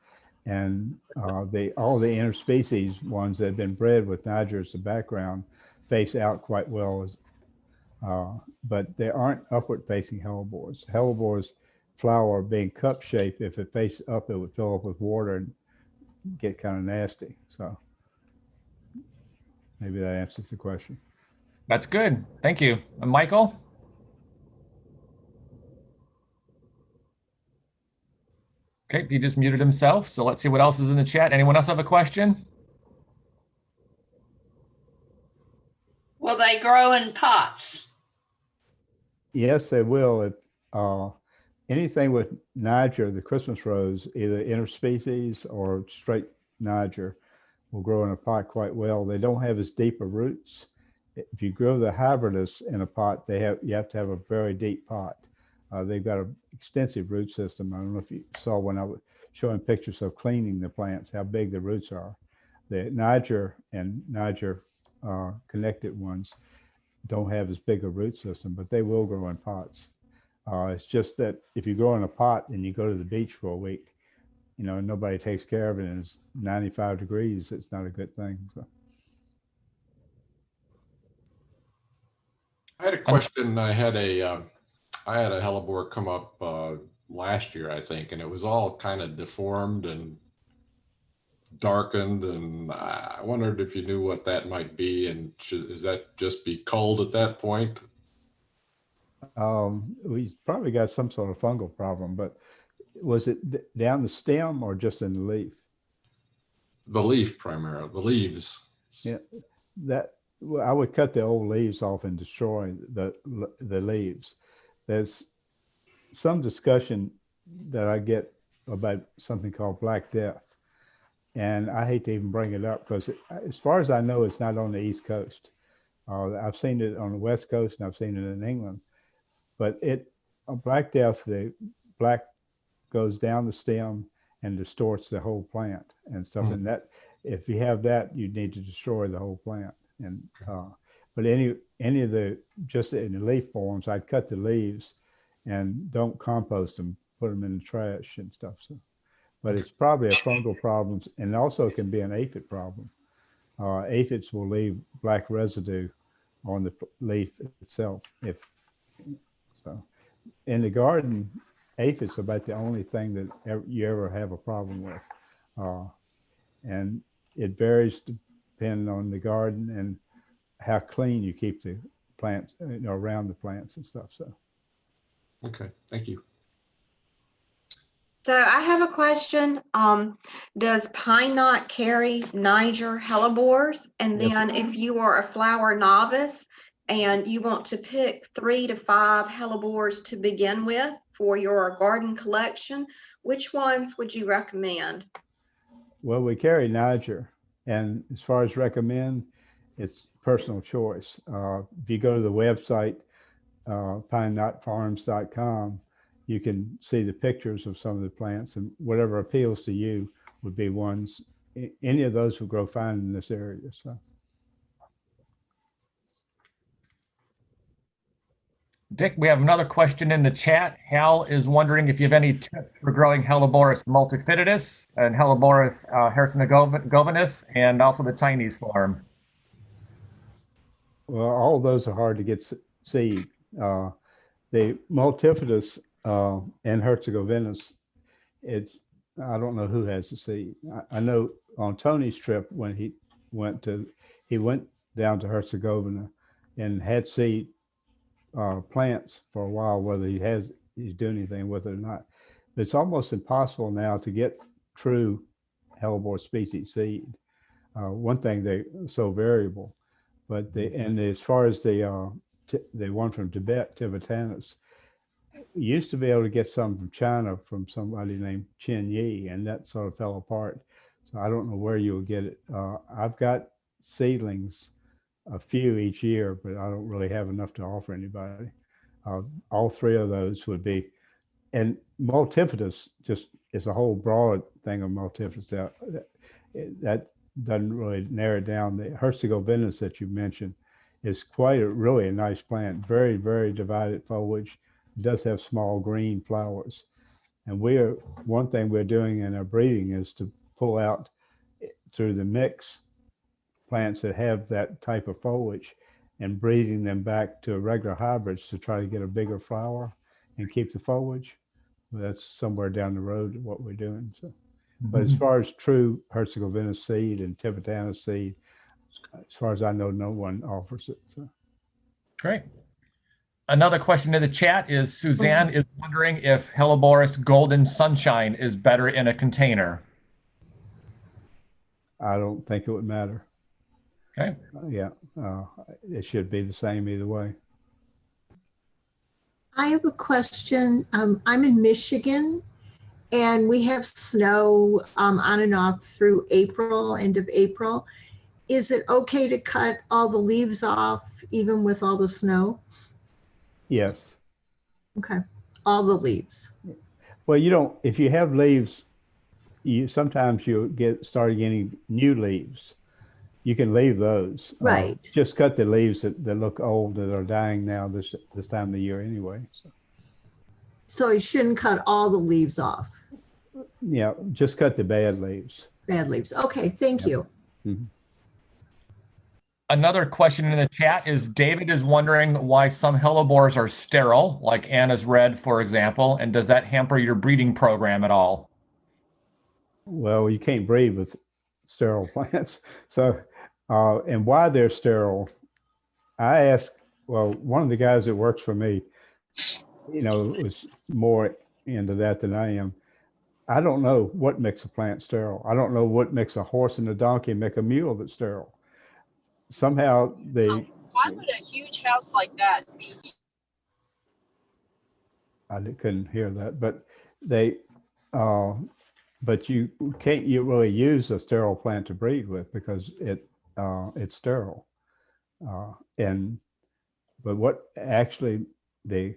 and all the interspecies ones that have been bred with Niger as the background face out quite well. But there aren't upward facing hellebores. Hellebores flower being cup shaped, if it faces up, it would fill up with water and get kind of nasty. So maybe that answers the question. That's good. Thank you. And Michael? Okay, he just muted himself. So let's see what else is in the chat. Anyone else have a question? Will they grow in pots? Yes, they will. Anything with Niger, the Christmas rose, either interspecies or straight Niger, will grow in a pot quite well. They don't have as deep a roots. If you grow the hybridus in a pot, you have to have a very deep pot. They've got an extensive root system. I don't know if you saw when I was showing pictures of cleaning the plants, how big the roots are. The Niger and Niger connected ones don't have as big a root system, but they will grow in pots. It's just that if you grow in a pot and you go to the beach for a week, nobody takes care of it and it's 95 degrees, it's not a good thing. So. I had a question. I had a hellebore come up last year, I think, and it was all kind of deformed and darkened, and I wondered if you knew what that might be, and is that just be cold at that point? We probably got some sort of fungal problem, but was it down the stem or just in the leaf? The leaf primarily, the leaves. Yeah, I would cut the old leaves off and destroy the leaves. There's some discussion that I get about something called Black Death. And I hate to even bring it up because as far as I know, it's not on the East Coast. I've seen it on the West Coast and I've seen it in England. But on Black Death, the black goes down the stem and distorts the whole plant and stuff. And that, if you have that, you need to destroy the whole plant. And but any of the, just in the leaf forms, I'd cut the leaves and don't compost them, put them in the trash and stuff. So, but it's probably a fungal problem, and also it can be an aphid problem. Aphids will leave black residue on the leaf itself. So, in the garden, aphids are about the only thing that you ever have a problem with, and it varies depending on the garden and how clean you keep the plants, around the plants and stuff. So, okay, thank you. So I have a question. Does pine knot carry Niger hellebores? And Yes. then if you are a flower novice and you want to pick 3 to 5 hellebores to begin with for your garden collection, which ones would you recommend? Well, we carry Niger, and as far as recommend, it's personal choice. If you go to the website, pineknotfarms.com, you can see the pictures of some of the plants, and whatever appeals to you would be ones. Any of those would grow fine in this area. So, Dick, we have another question in the chat. Hal is wondering if you have any tips for growing Hellebores multifidus and Hellebores hercinogovanus, and also the Chinese form. well, all of those are hard to get seed. The multifidus and herzegovinus, it's, I don't know who has the seed. I know on Tony's trip when he went down to Herzegovina and had seed plants for a while, whether he's doing anything with it or not. But it's almost impossible now to get true Hellebore species seed. One thing, they're so variable, but as far as the one from Tibet, Tibetanus, you used to be able to get some from China from somebody named Chen Yi, and that sort of fell apart. So I don't know where you will get it. I've got seedlings, a few each year, but I don't really have enough to offer anybody. All 3 of those would be, and multifidus just is a whole broad thing of multifidus. That doesn't really narrow it down. The herzegovinus that you mentioned is really a nice plant, very, very divided foliage. It does have small green flowers. And one thing we're doing in our breeding is to pull out through the mix plants that have that type of foliage and breeding them back to regular hybrids to try to get a bigger flower and keep the foliage. That's somewhere down the road what we're doing. So, but as far as true herzegovinus seed and tibetanus seed, as far as I know, no one offers it. So. Great. Another question in the chat is Suzanne is wondering if Hellebores Golden Sunshine is better in a container. I don't think it would matter. Okay. Yeah, it should be the same either way. I have a question. I'm in Michigan, and we have snow on and off through April, end of April. Is it okay to cut all the leaves off, even with all the snow? Yes. Okay, all the leaves. Well, you don't, if you have leaves, sometimes you start getting new leaves. You can leave those. Right. Just cut the leaves that look old, that are dying now this time of the year anyway. So you shouldn't cut all the leaves off. Yeah, just cut the bad leaves. Bad leaves. Okay, thank you. Mm-hmm. Another question in the chat is David is wondering why some Hellebores are sterile, like Anna's Red, for example, and does that hamper your breeding program at all? Well, you can't breed with sterile plants. So, and why they're sterile, I asked, one of the guys that works for me, was more into that than I am. I don't know what makes a plant sterile. I don't know what makes a horse and a donkey make a mule that's sterile. Somehow why would a huge house like that be? I couldn't hear that, but but you can't really use a sterile plant to breed with because it's sterile. But what actually the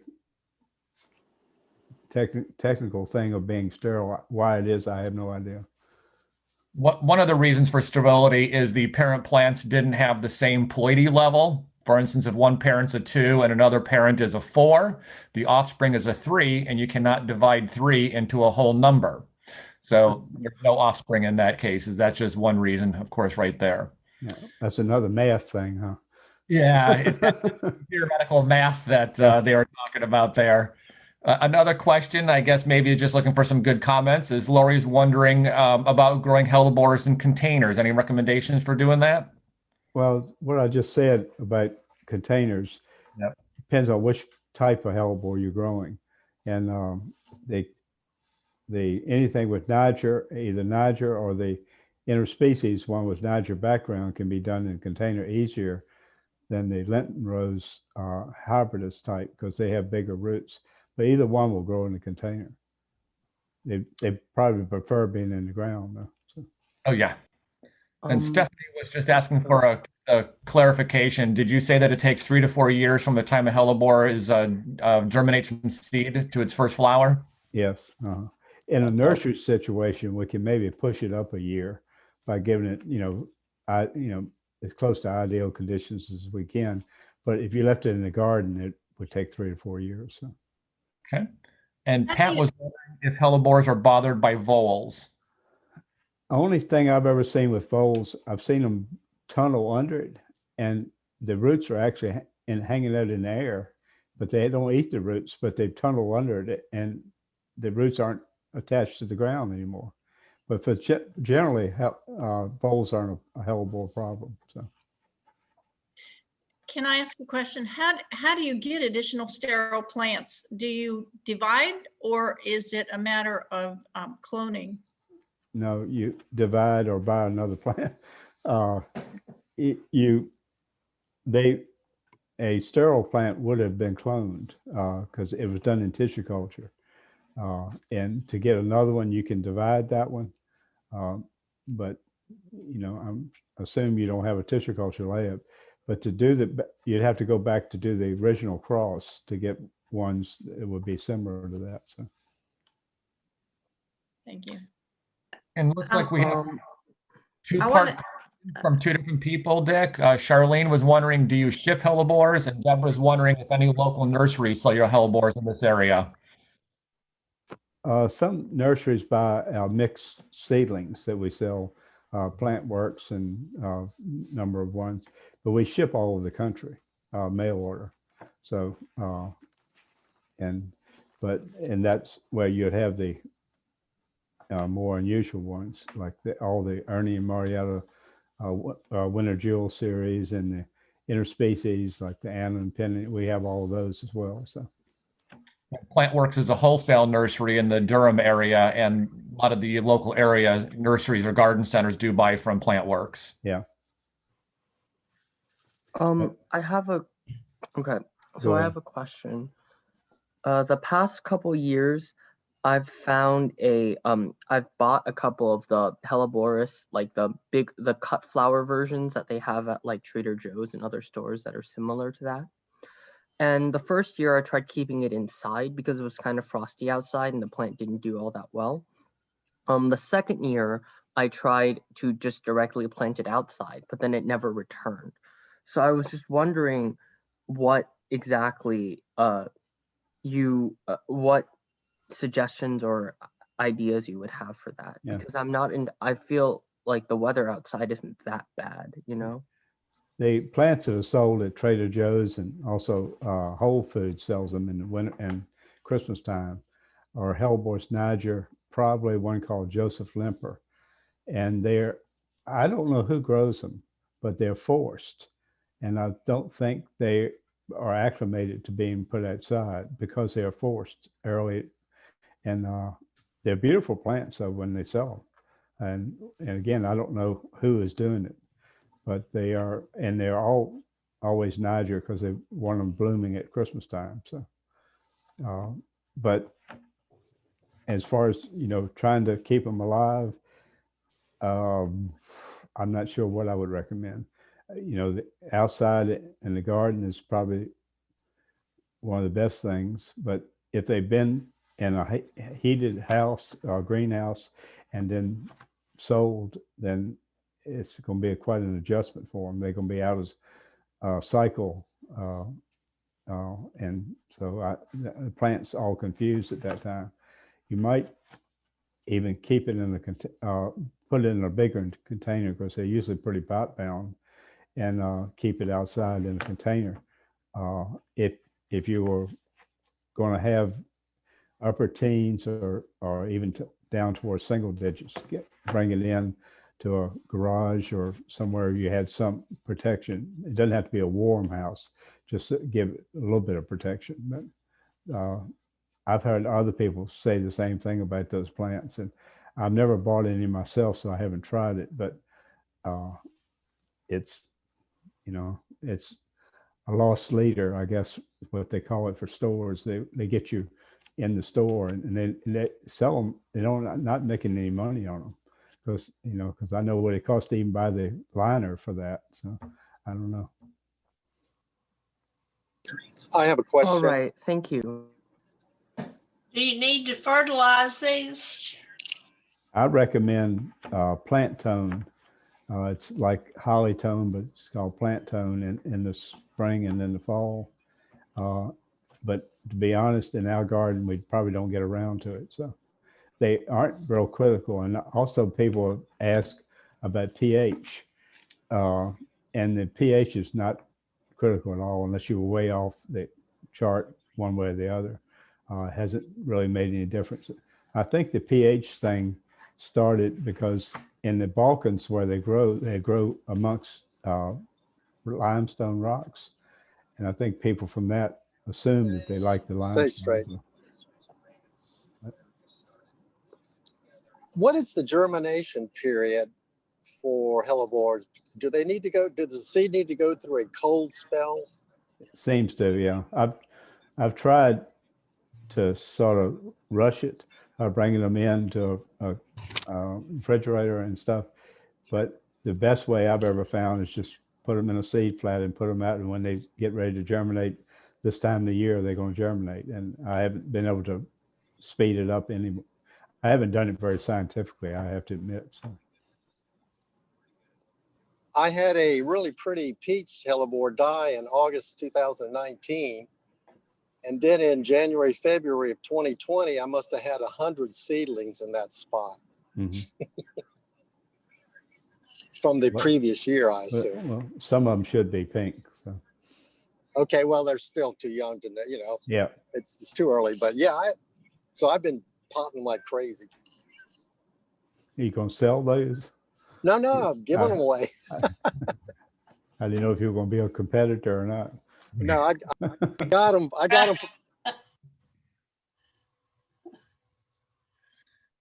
technical thing of being sterile, why it is, I have no idea. One of the reasons for sterility is the parent plants didn't have the same ploidy level. For instance, if one parent's a 2 and another parent is a 4, the offspring is a 3, and you cannot divide 3 into a whole number. So there's no offspring in that case. That's just one reason, of course, right there. Yeah, that's another math thing, huh? Yeah, it's theoretical math that they are talking about there. Another question, I guess maybe just looking for some good comments, is Lori's wondering about growing Hellebores in containers. Any recommendations for doing that? Well, what I just said about containers depends on which type of Hellebore you're growing. And anything with Niger, either Niger or the interspecies one with Niger background can be done in container easier than the Linton Rose hybridus type because they have bigger roots. But either one will grow in the container. They probably prefer being in the ground though. So. Oh yeah. And Stephanie was just asking for a clarification. Did you say that it takes 3 to 4 years from the time a hellebore is germinates from seed to its first flower? Yes. In a nursery situation, we can maybe push it up a year by giving it, as close to ideal conditions as we can. But if you left it in the garden, it would take 3 to 4 years. So. Okay. And Pat was wondering if hellebores are bothered by voles. Only thing I've ever seen with voles, I've seen them tunnel under it, and the roots are actually hanging out in the air, but they don't eat the roots, but they tunnel under it, and the roots aren't attached to the ground anymore. But for generally, voles aren't a hellebore problem. So. Can I ask a question? How do you get additional sterile plants? Do you divide, or is it a matter of cloning? No, you divide or buy another plant. A sterile plant would have been cloned because it was done in tissue culture. And to get another one, you can divide that one. But, I'm assume you don't have a tissue culture lab. But to do you'd have to go back to do the original cross to get ones that would be similar to that. So. Thank you. And looks like we have two-part from two different people, Dick. Charlene was wondering, do you ship hellebores? And Deborah's wondering if any local nurseries sell your hellebores in this area. Some nurseries buy our mixed seedlings that we sell, Plant Works and number of ones, but we ship all over the country, mail order. So, and that's where you'd have the more unusual ones, like all the Ernie and Marietta Winter Jewel series and the interspecies, like the Anna and Penny. We have all of those as well. So. PlantWorks is a wholesale nursery in the Durham area, and a lot of the local area nurseries or garden centers do buy from PlantWorks. Yeah. I have a question. The past couple years, I've found I've bought a couple of the Hellebores, like the cut flower versions that they have at like Trader Joe's and other stores that are similar to that. And the first year I tried keeping it inside because it was kind of frosty outside and the plant didn't do all that well. The second year I tried to just directly plant it outside, but then it never returned. So I was just wondering what exactly what suggestions or ideas you would have for that, because I feel like the weather outside isn't that bad, The plants that are sold at Trader Joe's and also Whole Foods sells them in the winter and Christmas time are Hellebores Niger, probably one called Joseph Limper. And I don't know who grows them, but they're forced. And I don't think they are acclimated to being put outside because they are forced early. And they're beautiful plants when they sell them. And again, I don't know who is doing it. But they're always Niger because they want them blooming at Christmas time. So, but as far as, trying to keep them alive, I'm not sure what I would recommend. The outside in the garden is probably one of the best things, but if they've been in a heated house or greenhouse and then sold, then it's going to be quite an adjustment for them. They're going to be out of cycle. And so the plant's all confused at that time. You might even keep it put it in a bigger container because they're usually pretty pot bound, and keep it outside in a container. If you were going to have upper teens or even down towards single digits, bring it in to a garage or somewhere you had some protection. It doesn't have to be a warm house, just to give it a little bit of protection. But I've heard other people say the same thing about those plants, and I've never bought any myself, so I haven't tried it. But it's, you know, it's a lost leader, I guess, what they call it for stores. They get you in the store, and they sell them. They don't not making any money on them because, you know, because I know what it costs to even buy the liner for that. So I don't know. I have a question. All right, thank you. Do you need to fertilize these? I recommend plant tone. It's like holly tone, but it's called plant tone in the spring and then the fall. But to be honest, in our garden, we probably don't get around to it. So they aren't real critical. And also people ask about pH. And the pH is not critical at all unless you were way off the chart one way or the other. It hasn't really made any difference. I think the pH thing started because in the Balkans where they grow amongst limestone rocks. And I think people from that assume that they like the limestone. Stay straight. What is the germination period for hellebores? Do the seed need to go through a cold spell? It seems to, yeah. I've tried to sort of rush it, bringing them into a refrigerator and stuff. But the best way I've ever found is just put them in a seed flat and put them out. And when they get ready to germinate this time of the year, they're going to germinate. And I haven't been able to speed it up anymore. I haven't done it very scientifically, I have to admit. So. I had a really pretty peach hellebore die in August 2019. And then in January, February of 2020, I must have had 100 seedlings in that spot. Mm-hmm. From the previous year, I assume. Well, some of them should be pink. So. Okay, well, they're still too young to, you know. Yeah. It's too early, but yeah, so I've been potting like crazy. Are you going to sell those? No, I'm giving them away. I didn't know if you were going to be a competitor or not. No, I got them. I got them.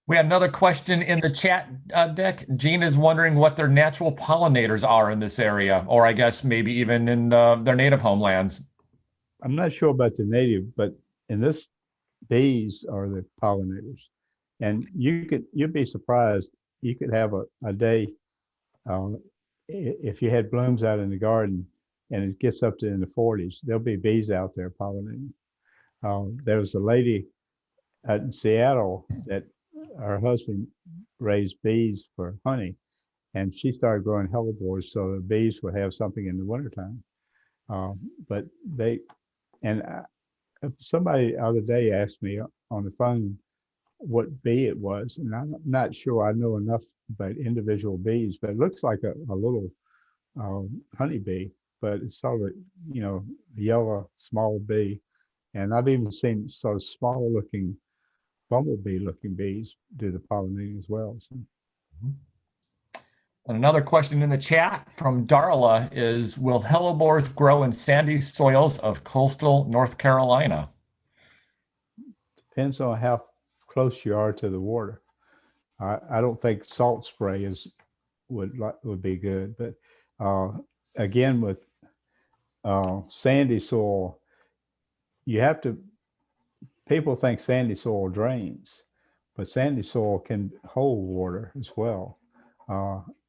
We have another question in the chat deck. Jean is wondering what their natural pollinators are in this area, or I guess maybe even in their native homelands. I'm not sure about the native, but in this, bees are the pollinators. And you'd be surprised. You could have a day, if you had blooms out in the garden and it gets up to in the 40s, there'll be bees out there pollinating. There was a lady out in Seattle that her husband raised bees for honey, and she started growing hellebores so the bees would have something in the wintertime. But somebody the other day asked me on the phone what bee it was, and I'm not sure I know enough about individual bees, but it looks like a little honeybee, but it's sort of a yellow small bee. And I've even seen sort of smaller looking bumblebee looking bees do the pollinating as well. So. And another question in the chat from Darla is, will hellebores grow in sandy soils of coastal North Carolina? Depends on how close you are to the water. I don't think salt spray would be good, but again with sandy soil, you have to. People think sandy soil drains, but sandy soil can hold water as well,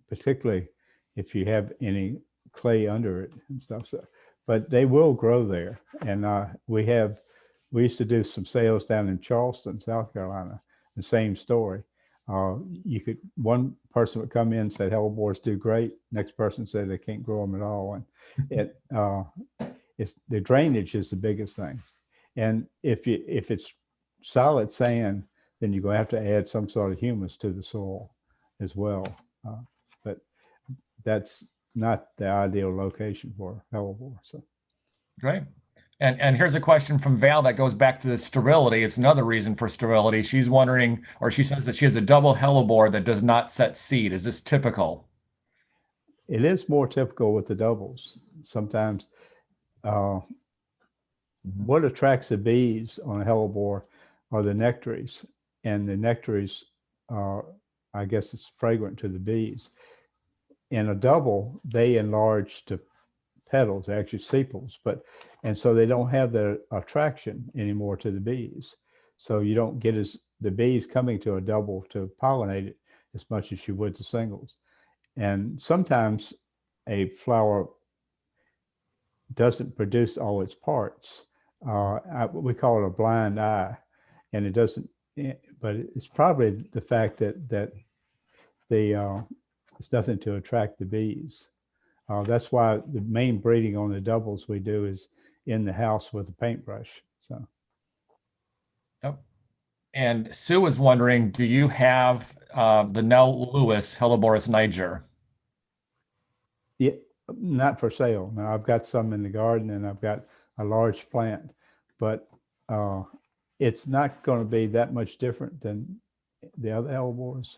particularly if you have any clay under it and stuff. So, but they will grow there, and we used to do some sales down in Charleston, South Carolina. The same story. One person would come in and said hellebores do great. Next person said they can't grow them at all, and it's the drainage is the biggest thing. And if it's solid sand, then you're going to have to add some sort of humus to the soil as well. But that's not the ideal location for hellebore. So. Great. And here's a question from Val that goes back to the sterility. It's another reason for sterility. She's wondering, or she says that she has a double hellebore that does not set seed. Is this typical? It is more typical with the doubles. Sometimes what attracts the bees on a hellebore, are the nectaries, and the nectaries are, I guess it's fragrant to the bees. In a double, they enlarge to petals, actually sepals, and so they don't have the attraction anymore to the bees. So you don't get the bees coming to a double to pollinate it as much as you would to singles. And sometimes a flower doesn't produce all its parts. We call it a blind eye, and it doesn't. But it's probably the fact that it's nothing to attract the bees. That's why the main breeding on the doubles we do is in the house with a paintbrush. So. Yep. And Sue is wondering, do you have the Nell Lewis Hellebores Niger? Yeah, not for sale. Now I've got some in the garden, and I've got a large plant, but it's not going to be that much different than the other Hellebores.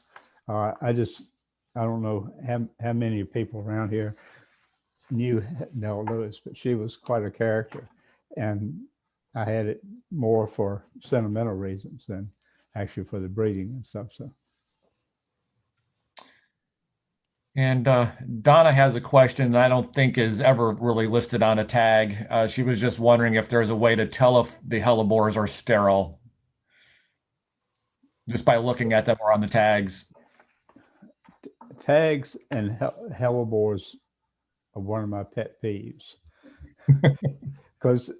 I don't know how many people around here knew Nell Lewis, but she was quite a character, and I had it more for sentimental reasons than actually for the breeding and stuff. So. And Donna has a question that I don't think is ever really listed on a tag. She was just wondering if there's a way to tell if the Hellebores are sterile just by looking at them or on the tags. Tags and Hellebores are one of my pet peeves because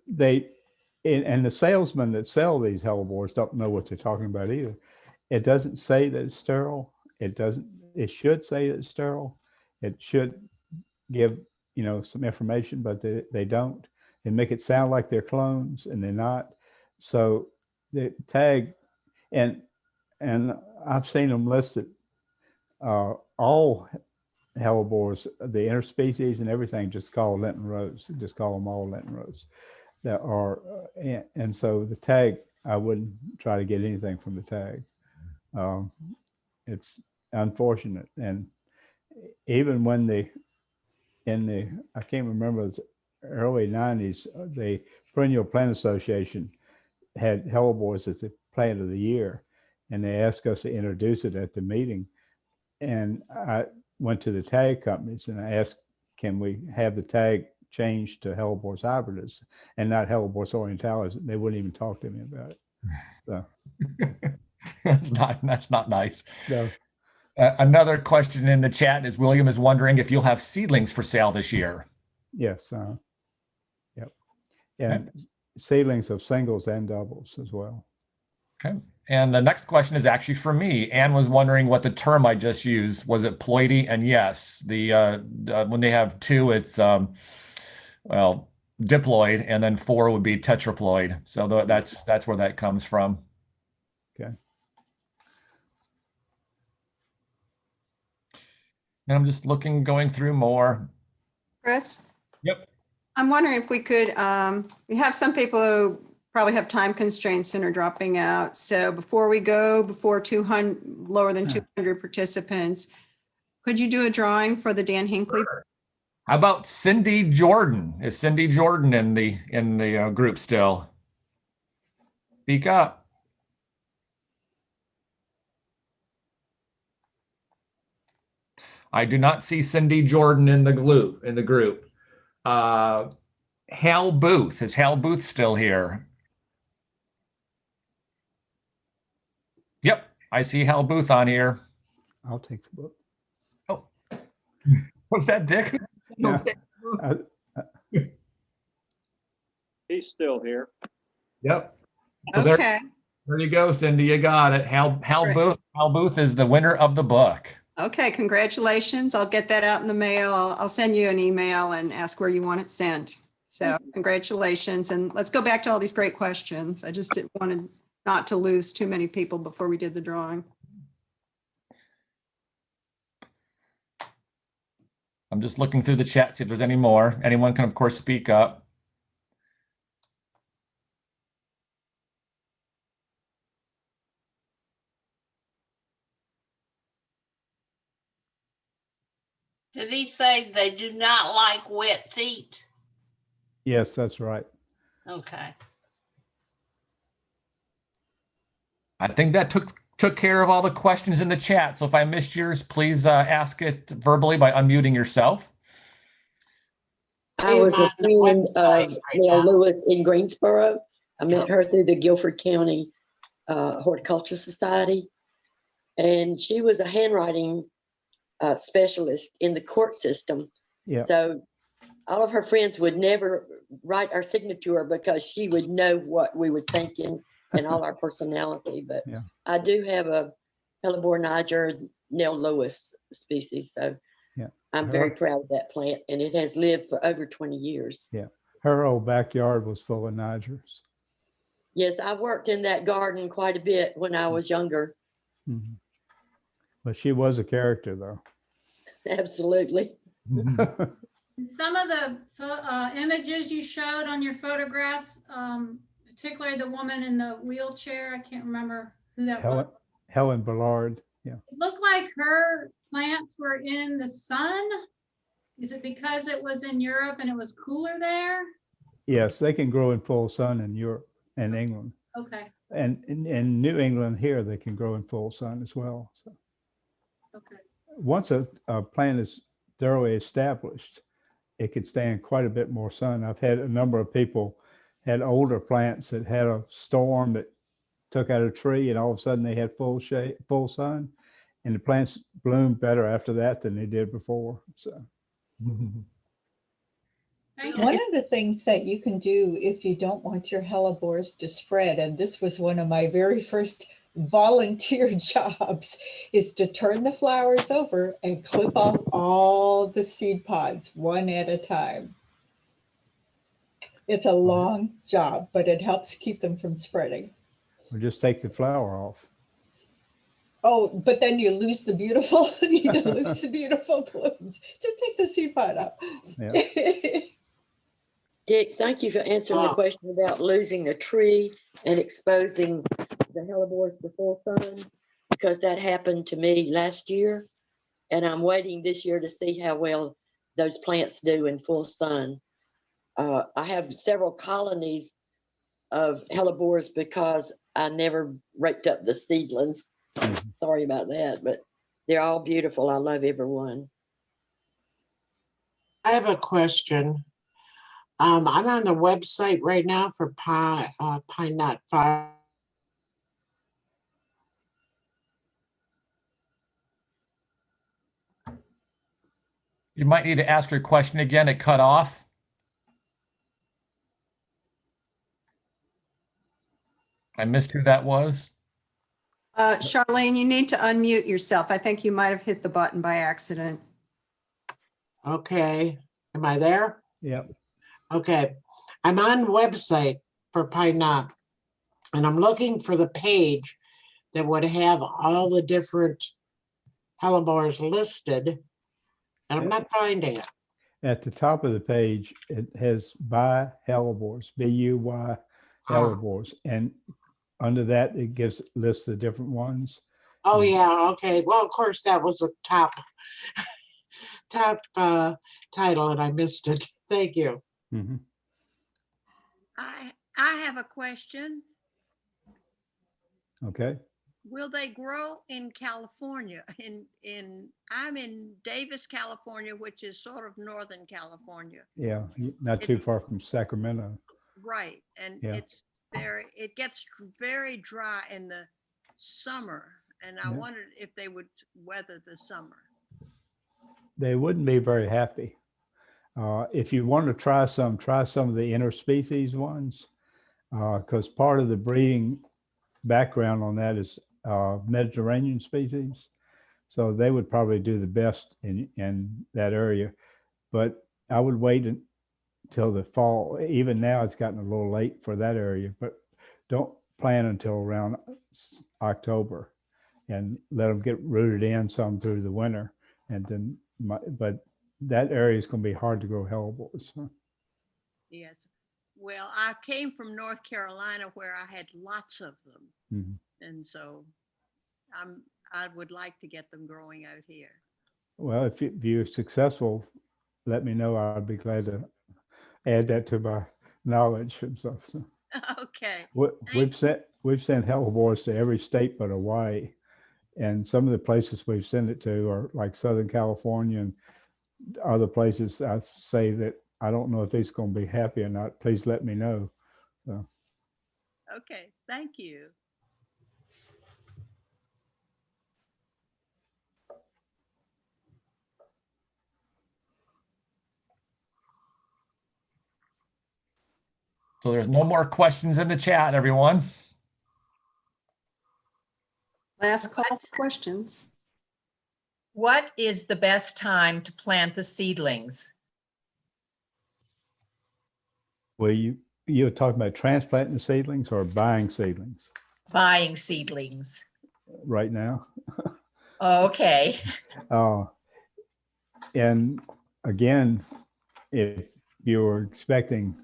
and the salesmen that sell these Hellebores don't know what they're talking about either. It doesn't say that it's sterile. It should say that it's sterile. It should give, some information, but they don't. They make it sound like they're clones, and they're not. So the tag, and I've seen them listed, all Hellebores, the interspecies and everything, just call Lenten Rose. Just call them all Lenten Rose. That are, and so the tag, I wouldn't try to get anything from the tag. It's unfortunate. And even when I can't remember, it was early 90s, the Perennial Plant Association had Hellebores as the plant of the year, and they asked us to introduce it at the meeting. And I went to the tag companies and I asked, can we have the tag changed to Hellebores hybridus and not Hellebores orientalis? They wouldn't even talk to me about it. So. That's not nice. No. Another question in the chat is William is wondering if you'll have seedlings for sale this year. Yes. Yep. And seedlings of singles and doubles as well. Okay. And the next question is actually for me. Anne was wondering what the term I just used. Was it ploidy? And yes, when they have two, it's diploid, and then 4 would be tetraploid. So that's where that comes from. Okay. And I'm just going through more. Chris? Yep. I'm wondering if we could, we have some people who probably have time constraints and are dropping out. So before we go, before 200, lower than 200 participants, could you do a drawing for the Dan Hinckley? Sure. How about Cindy Jordan? Is Cindy Jordan in the group still? Speak up. I do not see Cindy Jordan in the group. Hal Booth. Is Hal Booth still here? Yep, I see Hal Booth on here. I'll take the book. Oh, was that Dick? Yeah. He's still here. Yep. So Okay. There you go, Cindy. You got it. Hal Booth is the winner of the book. Okay, congratulations. I'll get that out in the mail. I'll send you an email and ask where you want it sent. So congratulations. And let's go back to all these great questions. I just wanted not to lose too many people before we did the drawing. I'm just looking through the chat, see if there's any more. Anyone can, of course, speak up. Did he say they do not like wet feet? Yes, that's right. Okay. I think that took care of all the questions in the chat. So if I missed yours, please ask it verbally by unmuting yourself. I was a friend of Nell Lewis in Greensboro. I met her through the Guilford County Horticultural Society. And she was a handwriting specialist in the court system. Yeah. So all of her friends would never write our signature because she would know what we were thinking and all our personality. But Yeah. I do have a Hellebore Niger Nell Lewis species. So Yeah. I'm very proud of that plant, and it has lived for over 20 years. Yeah. Her old backyard was full of Nigers. Yes, I worked in that garden quite a bit when I was younger. Mhm. But she was a character, though. Absolutely. Some of the images you showed on your photographs, particularly the woman in the wheelchair, I can't remember who that was. Helen Ballard. Yeah. It looked like her plants were in the sun. Is it because it was in Europe and it was cooler there? Yes, they can grow in full sun in Europe and England. Okay. And in New England here, they can grow in full sun as well. So Okay. once a plant is thoroughly established, it can stand quite a bit more sun. I've had a number of people had older plants that had a storm that took out a tree, and all of a sudden they had full shade, full sun, and the plants bloomed better after that than they did before. So. One of the things that you can do if you don't want your hellebores to spread, and this was one of my very first volunteer jobs, is to turn the flowers over and clip off all the seed pods one at a time. It's a long job, but it helps keep them from spreading. Or just take the flower off. Oh, but then you lose the beautiful, you lose the beautiful blooms. Just take the seed pod out. Yeah. Dick, thank you for answering the question about losing a tree and exposing the hellebores to full sun, because that happened to me last year, and I'm waiting this year to see how well those plants do in full sun. I have several colonies of hellebores because I never raked up the seedlings. So sorry about that, but they're all beautiful. I love every one. I have a question. I'm on the website right now for Pine Knott Farm. You might need to ask your question again. It cut off. I missed who that was. Charlene, you need to unmute yourself. I think you might have hit the button by accident. Okay, am I there? Yep. Okay, I'm on the website for Pine Knott, and I'm looking for the page that would have all the different hellebores listed, and I'm not finding it. At the top of the page, it has Buy Hellebores, B-U-Y Hellebores, and under that it lists the different ones. Oh yeah, okay. Well, of course that was a top title, and I missed it. Thank you. Mm-hmm. I have a question. Okay. Will they grow in California? I'm in Davis, California, which is sort of Northern California. Yeah, not too far from Sacramento. Right, and Yeah. it gets very dry in the summer, and I wondered if they would weather the summer. They wouldn't be very happy. If you want to try some of the interspecies ones, because part of the breeding background on that is Mediterranean species. So they would probably do the best in that area. But I would wait until the fall. Even now it's gotten a little late for that area, but don't plant until around October and let them get rooted in some through the winter. And then, but that area is going to be hard to grow hellebores. Huh? Yes. Well, I came from North Carolina where I had lots of them. Mm-hmm. And so I would like to get them growing out here. Well, if you're successful, let me know. I'd be glad to add that to my knowledge and stuff. So. Okay. We've sent Hellebores to every state but Hawaii. And some of the places we've sent it to are like Southern California and other places. I say that I don't know if he's going to be happy or not. Please let me know. So. Okay, thank you. So there's no more questions in the chat, everyone. Last call for questions. What is the best time to plant the seedlings? Well, you're talking about transplanting the seedlings or buying seedlings Buying seedlings. right now? Okay. And again, if you're expecting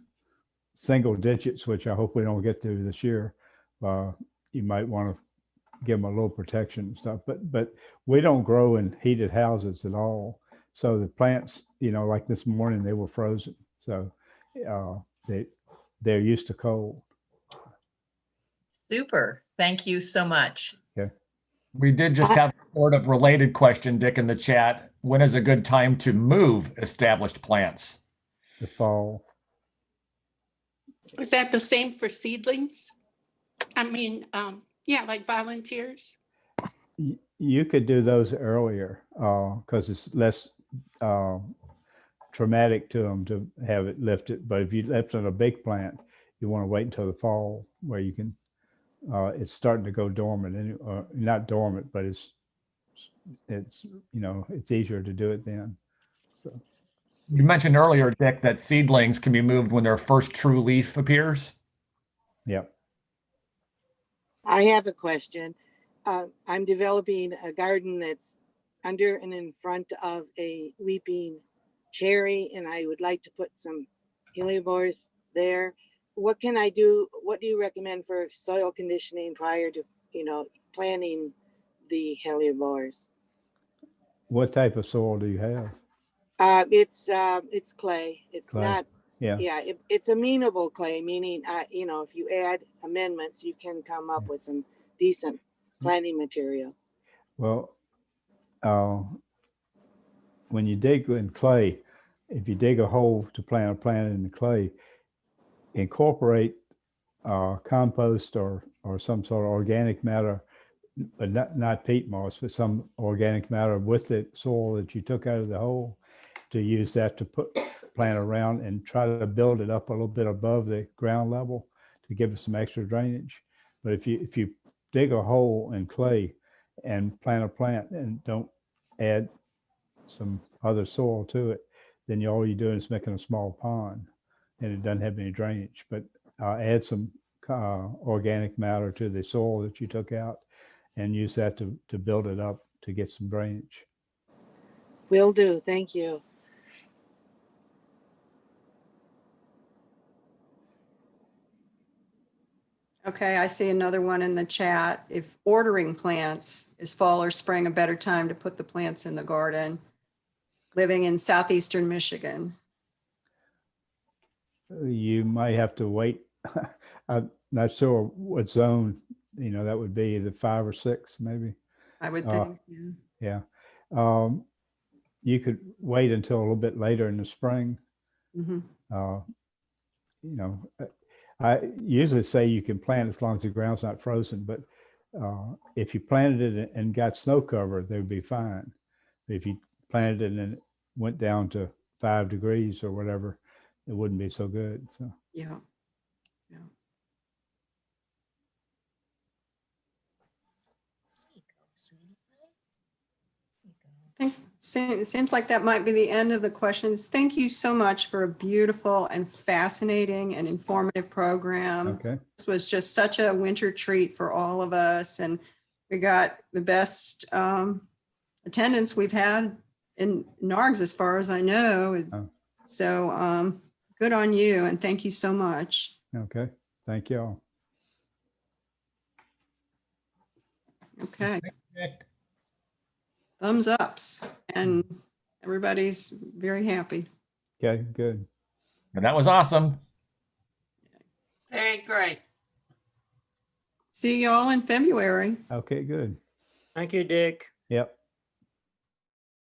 single digits, which I hope we don't get to this year, you might want to give them a little protection and stuff. But we don't grow in heated houses at all. So the plants, like this morning, they were frozen. So they're used to cold. Super. Thank you so much. Okay. We did just have a sort of related question, Dick, in the chat. When is a good time to move established plants? The fall. Is that the same for seedlings? I mean, yeah, like volunteers. You could do those earlier because it's less traumatic to them to have it lifted. But if you left on a big plant, you want to wait until the fall where you can. It's starting to go dormant, and not dormant, but it's easier to do it then. So. You mentioned earlier, Dick, that seedlings can be moved when their first true leaf appears. Yep. I have a question. I'm developing a garden that's under and in front of a weeping cherry, and I would like to put some Hellebores there. What can I do? What do you recommend for soil conditioning prior to, planting the Hellebores? What type of soil do you have? It's clay. It's clay. not. Yeah. Yeah. It's amenable clay, meaning, if you add amendments, you can come up with some decent planting material. Well, when you dig in clay, if you dig a hole to plant a plant in the clay, incorporate compost or some sort of organic matter, but not peat moss, but some organic matter with the soil that you took out of the hole, to use that to plant around and try to build it up a little bit above the ground level to give it some extra drainage. But if you dig a hole in clay and plant a plant and don't add some other soil to it, then all you're doing is making a small pond, and it doesn't have any drainage. But add some organic matter to the soil that you took out and use that to build it up to get some drainage. Will do. Thank you. Okay, I see another one in the chat. If ordering plants, is fall or spring a better time to put the plants in the garden? Living in southeastern Michigan. You might have to wait. I'm not sure what zone, that would be, the 5 or 6 maybe. I would think. Yeah. You could wait until a little bit later in the spring. Mm-hmm. I usually say you can plant as long as the ground's not frozen, but if you planted it and got snow cover, they would be fine. If you planted it and it went down to 5 degrees or whatever, it wouldn't be so good. So yeah. It seems like that might be the end of the questions. Thank you so much for a beautiful and fascinating and informative program. Okay. This was just such a winter treat for all of us, and we got the best attendance we've had in NARGS as far as I know. So good on you, and thank you so much. Okay, thank you all. Okay. Thumbs ups, and everybody's very happy. Okay, good. And that was awesome. Very great. See you all in February. Okay, good. Thank you, Dick. Yep.